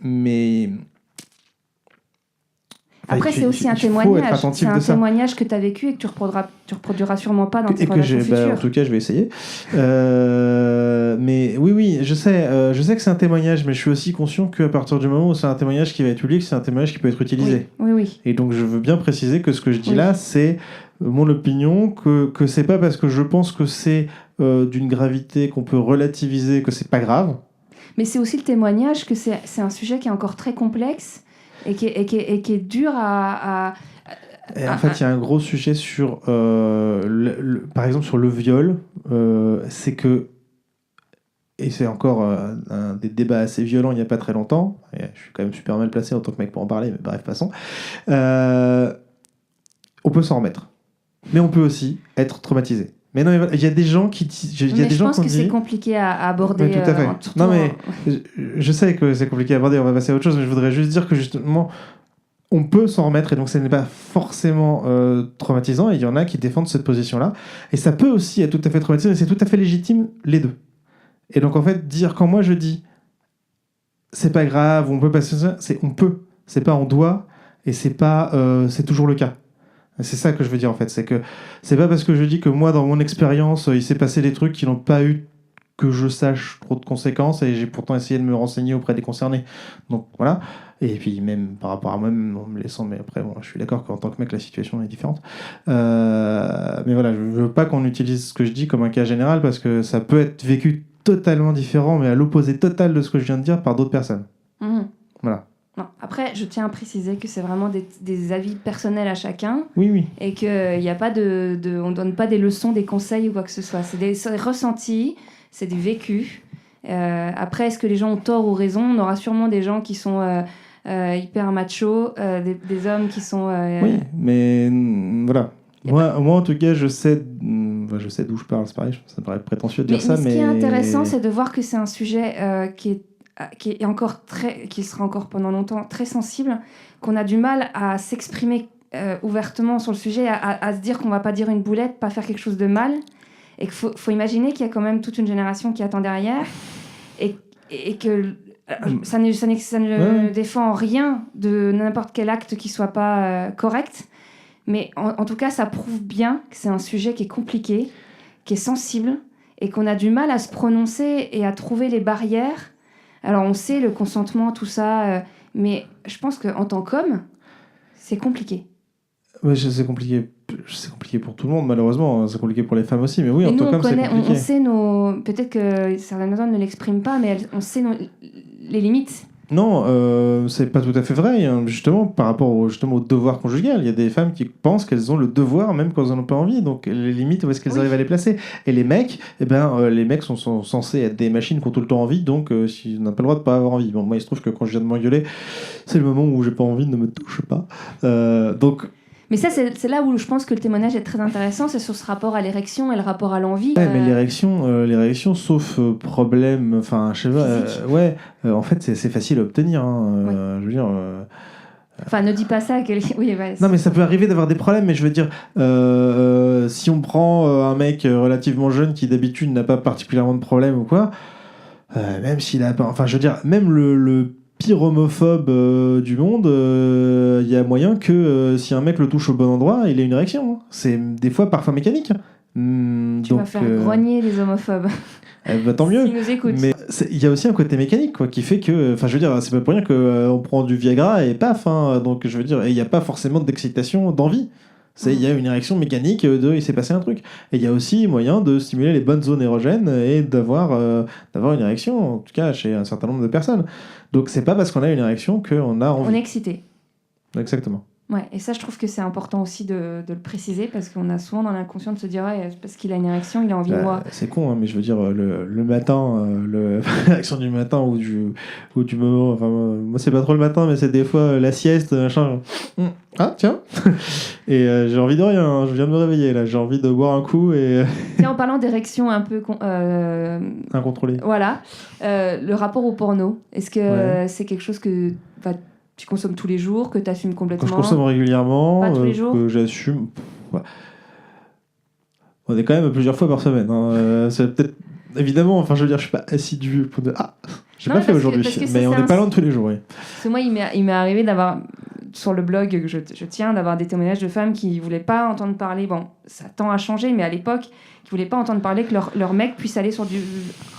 Speaker 1: après, c'est aussi un témoignage. C'est un témoignage que tu as vécu et que tu reproduiras sûrement pas dans tes relations futures.
Speaker 2: En tout cas, je vais essayer. Mais oui, je sais que c'est un témoignage, mais je suis aussi conscient qu'à partir du moment où c'est un témoignage qui va être public, c'est un témoignage qui peut être utilisé.
Speaker 1: Oui.
Speaker 2: Et donc, je veux bien préciser que ce que je dis là, c'est mon opinion, que c'est pas parce que je pense que c'est d'une gravité qu'on peut relativiser, que c'est pas grave.
Speaker 1: Mais c'est aussi le témoignage que c'est un sujet qui est encore très complexe. Et qui est dur à...
Speaker 2: En fait, il y a un gros sujet sur, par exemple, sur le viol. C'est que, et c'est encore un des débats assez violents il n'y a pas très longtemps, et je suis quand même super mal placé en tant que mec pour en parler, mais bref, passons. On peut s'en remettre. Mais on peut aussi être traumatisé. Mais non, il y a des gens qui disent.
Speaker 1: Je pense que c'est compliqué à aborder.
Speaker 2: Oui, tout à fait. Non, mais je sais que c'est compliqué à aborder, on va passer à autre chose, mais je voudrais juste dire que justement, on peut s'en remettre, et donc ce n'est pas forcément traumatisant, et il y en a qui défendent cette position-là. Et ça peut aussi être tout à fait traumatisant, et c'est tout à fait légitime, les deux. Et donc en fait, quand moi je dis c'est pas grave, on peut passer ça, c'est on peut, c'est pas on doit, et c'est pas c'est toujours le cas. C'est ça que je veux dire en fait, c'est que c'est pas parce que je dis que moi dans mon expérience il s'est passé des trucs qui n'ont pas eu, que je sache, trop de conséquences, et j'ai pourtant essayé de me renseigner auprès des concernés. Donc voilà. Et puis même par rapport à moi-même, en me laissant, mais après bon, je suis d'accord qu'en tant que mec la situation est différente. Mais voilà, je veux pas qu'on utilise ce que je dis comme un cas général, parce que ça peut être vécu totalement différent, mais à l'opposé total de ce que je viens de dire par d'autres personnes. Voilà.
Speaker 1: Non. Après, je tiens à préciser que c'est vraiment des avis personnels à chacun.
Speaker 2: Oui.
Speaker 1: Et qu'il n'y a pas on ne donne pas des leçons, des conseils ou quoi que ce soit. C'est des ressentis. c'est du vécu. Après, est-ce que les gens ont tort ou raison? On aura sûrement des gens qui sont hyper machos, des hommes qui sont...
Speaker 2: Oui, mais voilà. Moi, en tout cas, je sais d'où je parle, c'est pareil, ça me paraît prétentieux de dire ça,
Speaker 1: mais...
Speaker 2: Mais
Speaker 1: ce qui est intéressant, c'est de voir que c'est un sujet qui sera encore pendant longtemps très sensible, qu'on a du mal à s'exprimer ouvertement sur le sujet, à se dire qu'on va pas dire une boulette, pas faire quelque chose de mal, et qu'il faut imaginer qu'il y a quand même toute une génération qui attend derrière, et que ça ne défend rien de n'importe quel acte qui soit pas correct, mais en tout cas, ça prouve bien que c'est un sujet qui est compliqué, qui est sensible, et qu'on a du mal à se prononcer et à trouver les barrières. Alors, on sait le consentement, tout ça, mais je pense qu'en tant qu'homme, c'est compliqué.
Speaker 2: Oui, c'est compliqué. C'est compliqué pour tout le monde, malheureusement. C'est compliqué pour les femmes aussi, mais oui, en
Speaker 1: nous,
Speaker 2: tant qu'homme, c'est compliqué.
Speaker 1: On sait nos... Peut-être que certaines personnes ne l'expriment pas, mais on sait les limites.
Speaker 2: Non, c'est pas tout à fait vrai, hein. Justement, par rapport au devoir conjugal, il y a des femmes qui pensent qu'elles ont le devoir même quand elles n'en ont pas envie. Donc les limites, où est-ce qu'elles arrivent à les placer? Et les mecs, les mecs sont censés être des machines qui ont tout le temps envie, donc on n'a pas le droit de pas avoir envie. Bon, moi, il se trouve que quand je viens de m'engueuler, c'est le moment où j'ai pas envie, ne me touche pas. Donc...
Speaker 1: Mais ça, c'est là où je pense que le témoignage est très intéressant, c'est sur ce rapport à l'érection et le rapport à l'envie.
Speaker 2: Ouais, mais l'érection, sauf problème, enfin, je sais pas, en fait, c'est facile à obtenir, hein, je veux dire...
Speaker 1: Enfin, ne dis pas ça à quelqu'un... Oui, ouais,
Speaker 2: non, mais ça peut arriver d'avoir des problèmes, mais je veux dire, si on prend un mec relativement jeune qui d'habitude n'a pas particulièrement de problème ou quoi, même s'il a pas... Enfin, je veux dire, même le pire homophobe du monde, il y a moyen que si un mec le touche au bon endroit, il ait une érection. Hein. C'est des fois parfois mécanique.
Speaker 1: Tu vas faire grogner les homophobes.
Speaker 2: Tant mieux.
Speaker 1: S'ils nous écoutent.
Speaker 2: Mais il y a aussi un côté mécanique quoi, qui fait que, enfin, je veux dire, c'est pas pour rien qu'on prend du Viagra et paf. Hein, donc, je veux dire, il n'y a pas forcément d'excitation, d'envie. Il y a une érection mécanique il s'est passé un truc. Et il y a aussi moyen de stimuler les bonnes zones érogènes et d'avoir une érection, en tout cas chez un certain nombre de personnes. Donc c'est pas parce qu'on a une érection qu'on a envie.
Speaker 1: On est excité.
Speaker 2: Exactement.
Speaker 1: Ouais, et ça, je trouve que c'est important aussi de le préciser, parce qu'on a souvent dans l'inconscient de se dire parce qu'il a une érection, il a envie de moi.
Speaker 2: C'est con, hein, mais je veux dire, le matin, l'érection du matin ou du moment, enfin, moi c'est pas trop le matin, mais c'est des fois la sieste, machin. Ah, tiens. Et j'ai envie de rien, hein, je viens de me réveiller là, j'ai envie de boire un coup et.
Speaker 1: Tiens, en parlant d'érection un peu.
Speaker 2: Incontrôlée.
Speaker 1: Voilà. Le rapport au porno, est-ce que c'est quelque chose que. Tu consommes tous les jours, que tu assumes complètement?
Speaker 2: Quand je consomme régulièrement,
Speaker 1: pas tous les jours.
Speaker 2: Que j'assume. On est quand même plusieurs fois par semaine. Hein. C'est peut-être évidemment. Enfin, je veux dire, je suis pas assidu. J'ai pas fait aujourd'hui, mais on n'est pas loin de tous les jours. Oui.
Speaker 1: Parce que moi, il m'est arrivé d'avoir sur le blog que je tiens, d'avoir des témoignages de femmes qui voulaient pas entendre parler. Bon, ça tend à changer, mais à l'époque, qui voulaient pas entendre parler que leur mec puisse aller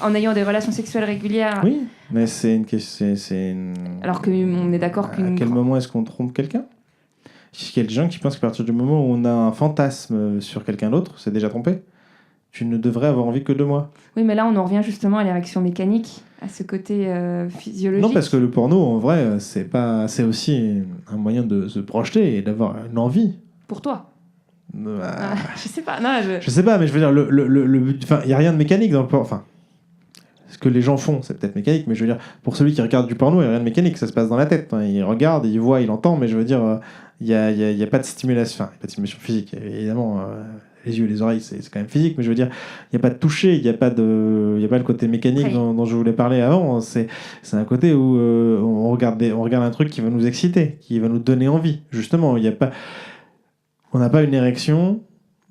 Speaker 1: en ayant des relations sexuelles régulières.
Speaker 2: Oui, mais c'est une question.
Speaker 1: Alors qu'on est d'accord qu'une.
Speaker 2: À quel moment est-ce qu'on trompe quelqu'un? Il y a des gens qui pensent qu'à partir du moment où on a un fantasme sur quelqu'un d'autre, c'est déjà trompé. Tu ne devrais avoir envie que de moi.
Speaker 1: Oui, mais là, on en revient justement à l'érection mécanique, à ce côté physiologique.
Speaker 2: Non, parce que le porno, en vrai, c'est aussi un moyen de se projeter et d'avoir une envie.
Speaker 1: Pour toi. Je sais pas. Non,
Speaker 2: je sais pas, mais je veux dire, il n'y a rien de mécanique dans le porno. Enfin, ce que les gens font, c'est peut-être mécanique, mais je veux dire, pour celui qui regarde du porno, il n'y a rien de mécanique, ça se passe dans la tête. Hein. Il regarde, il voit, il entend, mais je veux dire, il n'y a pas de stimulation, pas de stimulation physique, évidemment. Les yeux, les oreilles, c'est quand même physique, mais je veux dire, il n'y a pas de toucher, il n'y a pas le côté mécanique dont je voulais parler avant. C'est un côté où on regarde un truc qui va nous exciter, qui va nous donner envie. Justement, on n'a pas une érection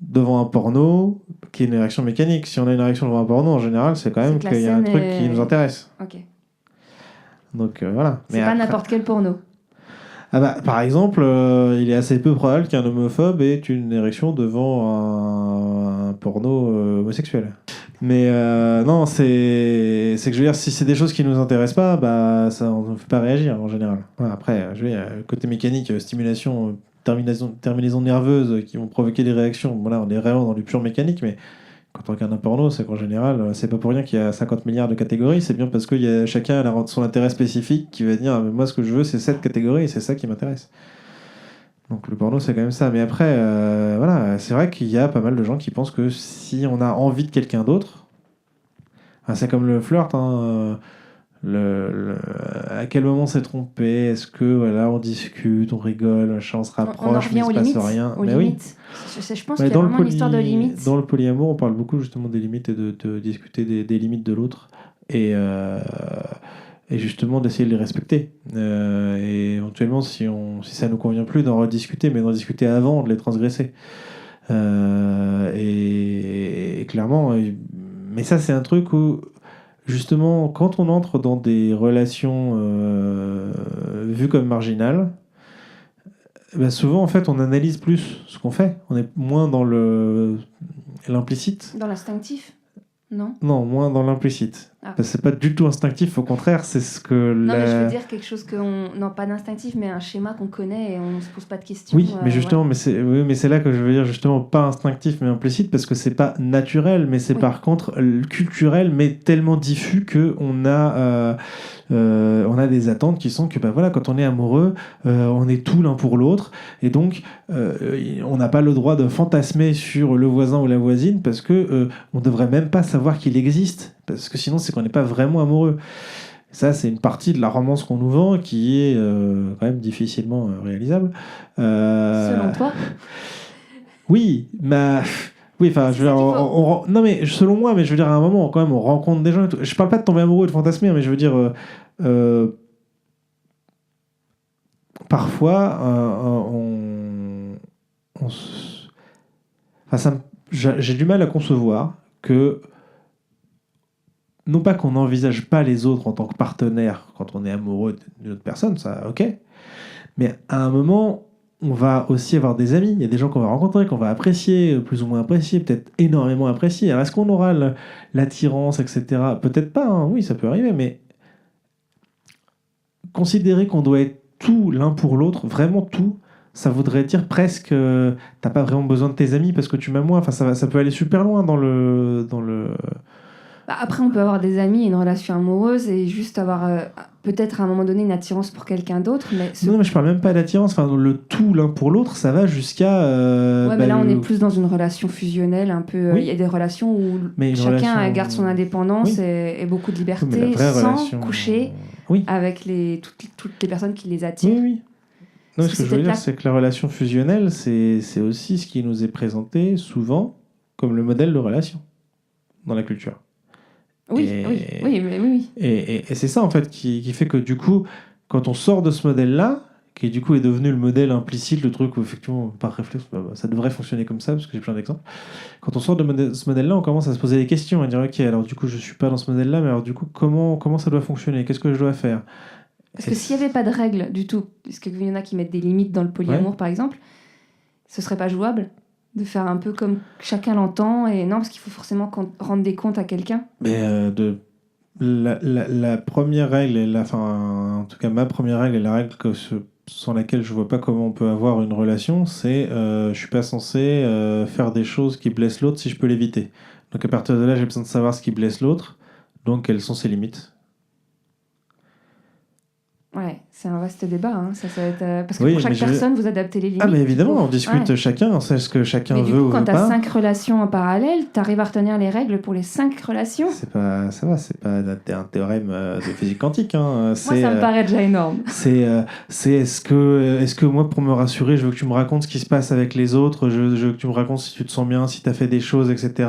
Speaker 2: devant un porno qui est une érection mécanique. Si on a une érection devant un porno, en général, c'est quand même qu'il y a un truc qui nous intéresse.
Speaker 1: Ok.
Speaker 2: Donc voilà.
Speaker 1: C'est pas n'importe quel porno.
Speaker 2: Par exemple, il est assez peu probable qu'un homophobe ait une érection devant un porno homosexuel. Mais non, c'est que je veux dire, si c'est des choses qui nous intéressent pas, ça on ne fait pas réagir en général. Voilà, après, je veux dire, côté mécanique, stimulation, terminaison nerveuse qui vont provoquer des réactions. Voilà, on est vraiment dans du pur mécanique, mais quand on regarde un porno, c'est qu'en général, c'est pas pour rien qu'il y a 50 milliards de catégories, c'est bien parce que chacun a son intérêt spécifique qui va dire moi ce que je veux c'est cette catégorie et c'est ça qui m'intéresse. Donc le porno c'est quand même ça. Mais après, voilà, c'est vrai qu'il y a pas mal de gens qui pensent que si on a envie de quelqu'un d'autre, Enfin, c'est comme le flirt, hein. À quel moment s'est trompé? Est-ce que voilà, on discute, on rigole, machin, on se
Speaker 1: On en
Speaker 2: rapproche, mais
Speaker 1: revient
Speaker 2: il
Speaker 1: aux
Speaker 2: se passe
Speaker 1: limites.
Speaker 2: rien?
Speaker 1: Aux
Speaker 2: Mais oui.
Speaker 1: limites. Je pense
Speaker 2: Mais
Speaker 1: qu'il y a vraiment une histoire de
Speaker 2: dans
Speaker 1: limites.
Speaker 2: le polyamour, on parle beaucoup justement des limites et de discuter des limites de l'autre et justement d'essayer de les respecter. Et éventuellement, si ça nous convient plus, d'en rediscuter, mais d'en discuter avant de les transgresser. Et clairement, mais ça, c'est un truc où justement, quand on entre dans des relations vues comme marginales, ben souvent, en fait, on analyse plus ce qu'on fait. On est moins dans l'implicite.
Speaker 1: Dans l'instinctif, non?
Speaker 2: Non, moins dans l'implicite.
Speaker 1: Ah.
Speaker 2: Parce que c'est pas du tout instinctif, au contraire, c'est ce que
Speaker 1: Non, mais je veux dire quelque chose non, pas d'instinctif, mais un schéma qu'on connaît et on ne se pose pas de questions.
Speaker 2: Oui, mais justement,
Speaker 1: ouais.
Speaker 2: mais c'est là que je veux dire justement pas instinctif mais implicite parce que c'est pas naturel, mais c'est
Speaker 1: Oui.
Speaker 2: par contre culturel, mais tellement diffus que on a des attentes qui sont que bah voilà, quand on est amoureux, on est tout l'un pour l'autre et donc on n'a pas le droit de fantasmer sur le voisin ou la voisine parce que on devrait même pas savoir qu'il existe parce que sinon c'est qu'on n'est pas vraiment amoureux. Ça, c'est une partie de la romance qu'on nous vend qui est quand même difficilement réalisable.
Speaker 1: Selon toi?
Speaker 2: Oui, mais oui, enfin, je veux dire, non mais selon moi, mais je veux dire à un moment quand même, on rencontre des gens. Et tout. Je parle pas de tomber amoureux et de fantasmer, mais je veux dire parfois enfin, j'ai du mal à concevoir que non pas qu'on n'envisage pas les autres en tant que partenaire quand on est amoureux d'une autre personne, ça, ok. Mais à un moment, on va aussi avoir des amis. Il y a des gens qu'on va rencontrer, qu'on va apprécier, plus ou moins apprécier, peut-être énormément apprécier. Alors, est-ce qu'on aura l'attirance, etc. Peut-être pas, hein. Oui, ça peut arriver, mais considérer qu'on doit être tout l'un pour l'autre, vraiment tout, ça voudrait dire presque t'as pas vraiment besoin de tes amis parce que tu m'aimes moins. Enfin, ça peut aller super loin dans le.
Speaker 1: Bah, après, on peut avoir des amis et une relation amoureuse et juste avoir peut-être à un moment donné une attirance pour quelqu'un d'autre.
Speaker 2: Non, mais je parle même pas d'attirance. Enfin, le tout l'un pour l'autre, ça va jusqu'à.
Speaker 1: Ouais, mais là, on est plus dans une relation fusionnelle, un peu.
Speaker 2: Oui.
Speaker 1: Il y a des relations où chacun garde son indépendance et beaucoup de liberté sans coucher avec toutes les personnes qui les attirent.
Speaker 2: Oui, oui. Non, ce que je veux dire, c'est que la relation fusionnelle, c'est aussi ce qui nous est présenté souvent comme le modèle de relation dans la culture.
Speaker 1: Oui.
Speaker 2: Et c'est ça, en fait, qui fait que, du coup, quand on sort de ce modèle-là, qui, du coup, est devenu le modèle implicite, le truc où, effectivement, par réflexe, ça devrait fonctionner comme ça, parce que j'ai plein d'exemples. Quand on sort de ce modèle-là, on commence à se poser des questions, à dire, OK, alors, du coup, je suis pas dans ce modèle-là, mais alors, du coup, comment ça doit fonctionner? Qu'est-ce que je dois faire?
Speaker 1: Parce que s'il n'y avait pas de règles du tout, puisqu'il y en a qui mettent des limites dans le polyamour, par exemple, ce serait pas jouable de faire un peu comme chacun l'entend et non parce qu'il faut forcément rendre des comptes à quelqu'un.
Speaker 2: Mais la première règle en tout cas ma première règle et la règle sans laquelle je vois pas comment on peut avoir une relation, c'est je suis pas censé faire des choses qui blessent l'autre si je peux l'éviter. Donc à partir de là, j'ai besoin de savoir ce qui blesse l'autre, donc quelles sont ses limites.
Speaker 1: Ouais, c'est un vaste débat. Hein. Ça va être, parce que pour chaque personne, vous adaptez les limites.
Speaker 2: Ah, mais évidemment, on discute chacun, on sait ce que chacun veut ou veut pas.
Speaker 1: Quand tu as 5 relations en parallèle, tu arrives à retenir les règles pour les 5 relations.
Speaker 2: C'est pas un théorème de physique quantique. Hein.
Speaker 1: Moi, ça me paraît déjà énorme.
Speaker 2: Est-ce que moi, pour me rassurer, je veux que tu me racontes ce qui se passe avec les autres, je veux que tu me racontes si tu te sens bien, si tu as fait des choses, etc.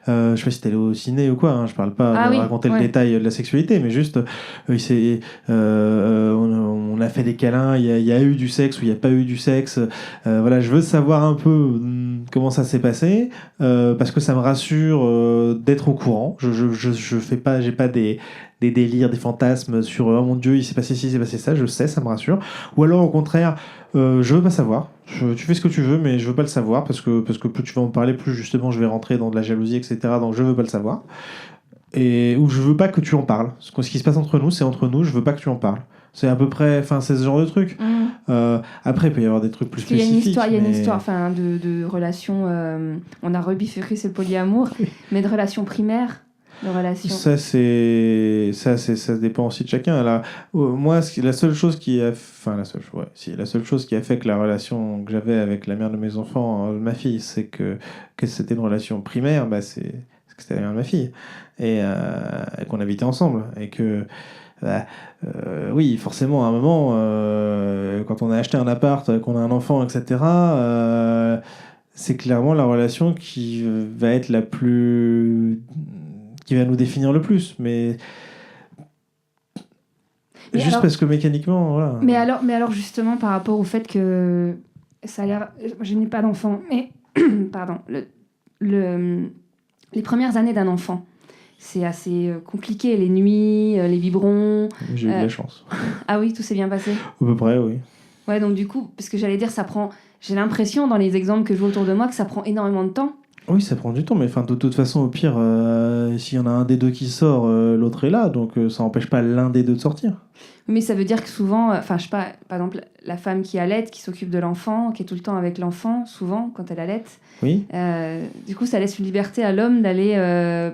Speaker 2: Je sais pas si t'es allé au ciné ou quoi, hein. Je parle pas de raconter le détail de la sexualité, mais juste, on a fait des câlins, il y a eu du sexe ou il n'y a pas eu du sexe. Voilà, je veux savoir un peu comment ça s'est passé, parce que ça me rassure d'être au courant. Je fais pas, j'ai pas des délires, des fantasmes sur oh mon Dieu, il s'est passé ci, il s'est passé ça, je sais, ça me rassure. Ou alors au contraire, je veux pas savoir. Tu fais ce que tu veux, mais je veux pas le savoir parce que plus tu vas en parler, plus justement je vais rentrer dans de la jalousie, etc. Donc je veux pas le savoir. Et ou je veux pas que tu en parles. Ce qui se passe entre nous, c'est entre nous, je veux pas que tu en parles. C'est à peu près, enfin, c'est ce genre de truc. Après, il peut y avoir des trucs plus spécifiques.
Speaker 1: Il y a une histoire de relations. On a rebifurqué, c'est le polyamour, mais de relations primaires. De relations.
Speaker 2: Ça dépend aussi de chacun. Là, moi, la seule chose qui a fait que la relation que j'avais avec la mère de mes enfants, ma fille, c'est que c'était une relation primaire. Bah, c'est parce que c'était la mère de ma fille, et qu'on habitait ensemble, et que bah, oui, forcément, à un moment, quand on a acheté un appart, qu'on a un enfant, etc., c'est clairement la relation qui va être la plus... qui va nous définir le plus. Mais juste
Speaker 1: alors,
Speaker 2: parce que mécaniquement, voilà.
Speaker 1: mais alors justement, par rapport au fait que ça a l'air... Je n'ai pas d'enfant, mais... Pardon. Les premières années d'un enfant, c'est assez compliqué. Les nuits, les biberons...
Speaker 2: J'ai eu de la chance.
Speaker 1: Ah oui, tout s'est bien passé?
Speaker 2: À peu près, oui.
Speaker 1: Ouais, donc du coup, parce que j'allais dire, ça prend... J'ai l'impression, dans les exemples que je vois autour de moi, que ça prend énormément de temps.
Speaker 2: Oui, ça prend du temps, mais de toute façon, au pire, s'il y en a un des deux qui sort, l'autre est là, donc ça n'empêche pas l'un des deux de sortir.
Speaker 1: Mais ça veut dire que souvent, enfin, je sais pas, par exemple, la femme qui allaite, qui s'occupe de l'enfant, qui est tout le temps avec l'enfant, souvent, quand elle allaite,
Speaker 2: Oui.
Speaker 1: du coup, ça laisse une liberté à l'homme d'aller,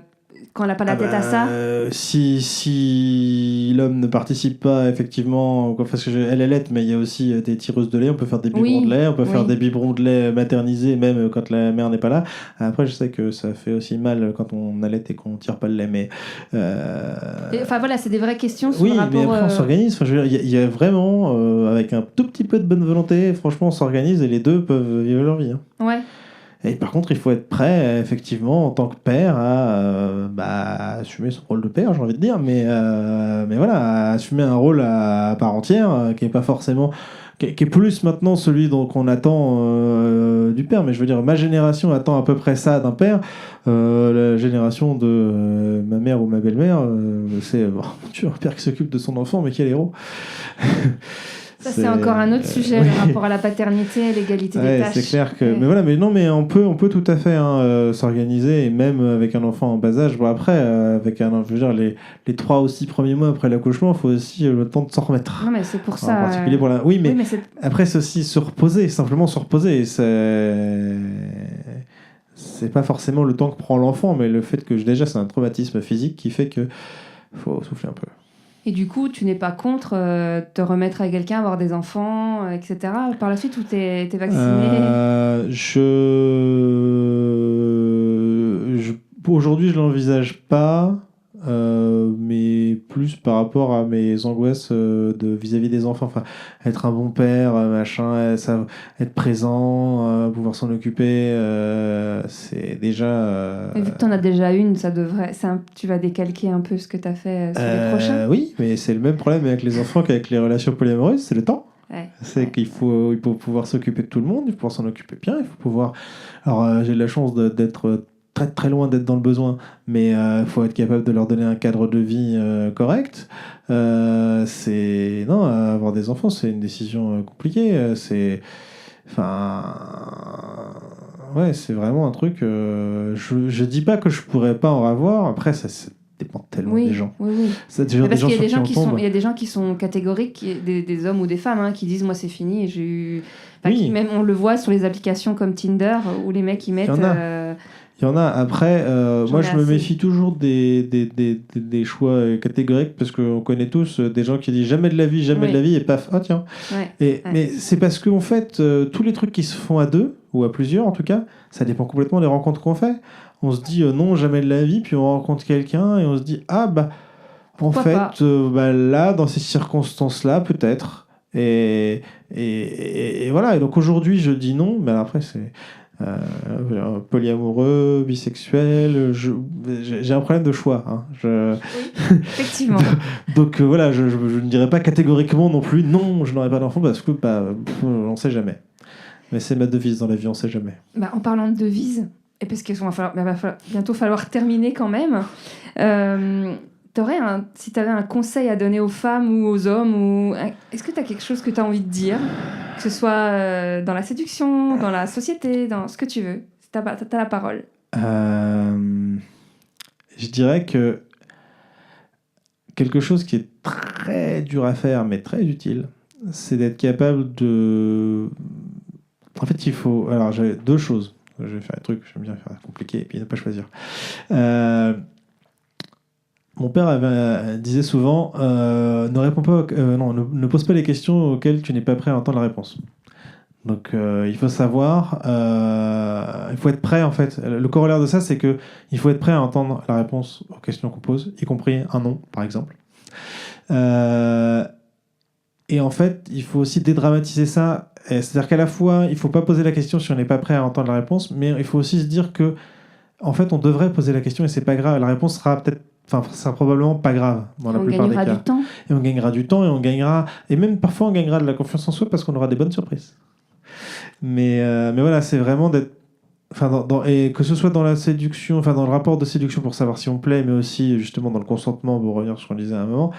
Speaker 1: quand elle n'a pas la tête à ça.
Speaker 2: Si l'homme ne participe pas, effectivement, parce que elle allaite, mais il y a aussi des tireuses de lait, on peut faire des biberons de lait, on peut faire des biberons de lait maternisés, même quand la mère n'est pas là. Après, je sais que ça fait aussi mal quand on allaite et qu'on ne tire pas le lait, mais...
Speaker 1: Enfin voilà, c'est des vraies questions sur
Speaker 2: oui,
Speaker 1: le rapport...
Speaker 2: mais après, on s'organise. Enfin, je veux dire, il y a vraiment, avec un tout petit peu de bonne volonté, franchement, on s'organise et les deux peuvent vivre leur vie. Hein.
Speaker 1: Ouais.
Speaker 2: Et par contre, il faut être prêt, effectivement, en tant que père, à assumer son rôle de père, j'ai envie de dire, mais voilà, à assumer un rôle à part entière, qui est pas forcément, qui est plus maintenant celui qu'on attend du père. Mais je veux dire, ma génération attend à peu près ça d'un père. La génération de ma mère ou ma belle-mère, c'est mon Dieu, un père qui s'occupe de son enfant, mais quel héros!
Speaker 1: Ça, c'est encore un autre sujet, le rapport à la paternité, l'égalité des tâches.
Speaker 2: C'est clair que... Mais voilà, mais on peut tout à fait s'organiser, et même avec un enfant en bas âge. Bon, après, je veux dire, les 3 ou 6 premiers mois après l'accouchement, il faut aussi le temps de s'en remettre.
Speaker 1: Non, mais c'est pour ça...
Speaker 2: En particulier pour la... Oui, mais après, c'est aussi se reposer, simplement se reposer. C'est pas forcément le temps que prend l'enfant, mais le fait que déjà, c'est un traumatisme physique qui fait que faut souffler un peu.
Speaker 1: Et du coup, tu n'es pas contre te remettre à quelqu'un, avoir des enfants, etc. Par la suite, où t'es vacciné
Speaker 2: Aujourd'hui, je l'envisage pas, mais plus par rapport à mes angoisses vis-à-vis des enfants. Enfin, être un bon père, machin, être présent, pouvoir s'en occuper, c'est déjà...
Speaker 1: Mais vu que tu en as déjà une, ça devrait... tu vas décalquer un peu ce que tu as fait sur les prochains.
Speaker 2: Oui, mais c'est le même problème avec les enfants qu'avec les relations polyamoureuses, c'est le temps.
Speaker 1: Ouais.
Speaker 2: C'est qu'il faut pouvoir s'occuper de tout le monde, il faut pouvoir s'en occuper bien, il faut pouvoir... Alors, j'ai de la chance d'être très très loin d'être dans le besoin, mais il faut être capable de leur donner un cadre de vie correct. Non, avoir des enfants, c'est une décision compliquée. Ouais, c'est vraiment un truc... je dis pas que je pourrais pas en avoir, après ça dépend tellement des gens.
Speaker 1: Oui.
Speaker 2: C'est des gens
Speaker 1: parce qu'il y a des gens
Speaker 2: il
Speaker 1: y a des gens qui sont catégoriques, des hommes ou des femmes, hein, qui disent moi c'est fini. Et j'ai eu... même on le voit sur les applications comme Tinder où les mecs ils mettent...
Speaker 2: Il y en a. Après, moi je me méfie toujours des choix catégoriques, parce qu'on connaît tous des gens qui disent jamais de la vie, jamais de la vie, et paf, ah tiens. Mais c'est parce qu'en fait, tous les trucs qui se font à deux, ou à plusieurs en tout cas, ça dépend complètement des rencontres qu'on fait. On se dit non, jamais de la vie, puis on rencontre quelqu'un et on se dit ah bah en fait là dans ces circonstances-là peut-être, et voilà. Et donc aujourd'hui je dis non, mais après c'est polyamoureux, bisexuel, j'ai un problème de choix. Hein.
Speaker 1: Oui, effectivement.
Speaker 2: Donc voilà, je ne dirais pas catégoriquement non plus non, je n'aurai pas d'enfant, parce que on ne sait jamais. Mais c'est ma devise dans la vie, on ne sait jamais.
Speaker 1: En parlant de devise, et parce qu'il va bientôt falloir terminer quand même, si tu avais un conseil à donner aux femmes ou aux hommes, est-ce que tu as quelque chose que tu as envie de dire, que ce soit dans la séduction, dans la société, dans ce que tu veux, tu as la parole.
Speaker 2: Je dirais que quelque chose qui est très dur à faire mais très utile, c'est d'être capable de... En fait, il faut... Alors, j'ai 2 choses. Je vais faire des trucs, j'aime bien faire compliqué et puis ne pas choisir. Mon père disait souvent ne pose pas les questions auxquelles tu n'es pas prêt à entendre la réponse. Donc il faut savoir, il faut être prêt en fait. Le corollaire de ça, c'est que il faut être prêt à entendre la réponse aux questions qu'on pose, y compris un non, par exemple. Et en fait, il faut aussi dédramatiser ça. C'est-à-dire qu'à la fois, il ne faut pas poser la question si on n'est pas prêt à entendre la réponse, mais il faut aussi se dire que, en fait, on devrait poser la question et c'est pas grave. La réponse sera probablement pas grave dans la plupart des cas.
Speaker 1: On gagnera du temps.
Speaker 2: Et on gagnera du temps et même parfois on gagnera de la confiance en soi parce qu'on aura des bonnes surprises. Mais voilà, c'est vraiment d'être, et que ce soit dans la séduction, dans le rapport de séduction pour savoir si on plaît, mais aussi justement dans le consentement, pour revenir sur ce qu'on disait à un moment,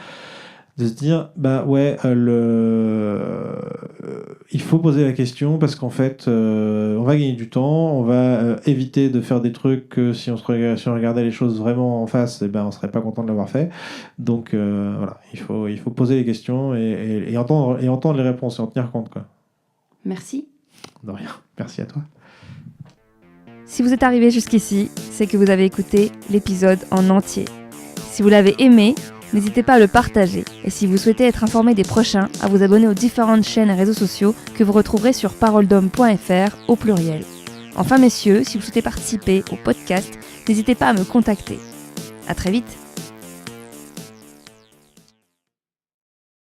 Speaker 2: de se dire, il faut poser la question parce qu'en fait, on va gagner du temps, on va éviter de faire des trucs que si on regardait les choses vraiment en face, on serait pas content de l'avoir fait. Donc voilà, il faut poser les questions et entendre les réponses et en tenir compte, quoi.
Speaker 1: Merci.
Speaker 2: De rien. Merci à toi.
Speaker 1: Si vous êtes arrivé jusqu'ici, c'est que vous avez écouté l'épisode en entier. Si vous l'avez aimé, n'hésitez pas à le partager. Et si vous souhaitez être informé des prochains, à vous abonner aux différentes chaînes et réseaux sociaux que vous retrouverez sur paroledhomme.fr au pluriel. Enfin messieurs, si vous souhaitez participer au podcast, n'hésitez pas à me contacter. À très vite.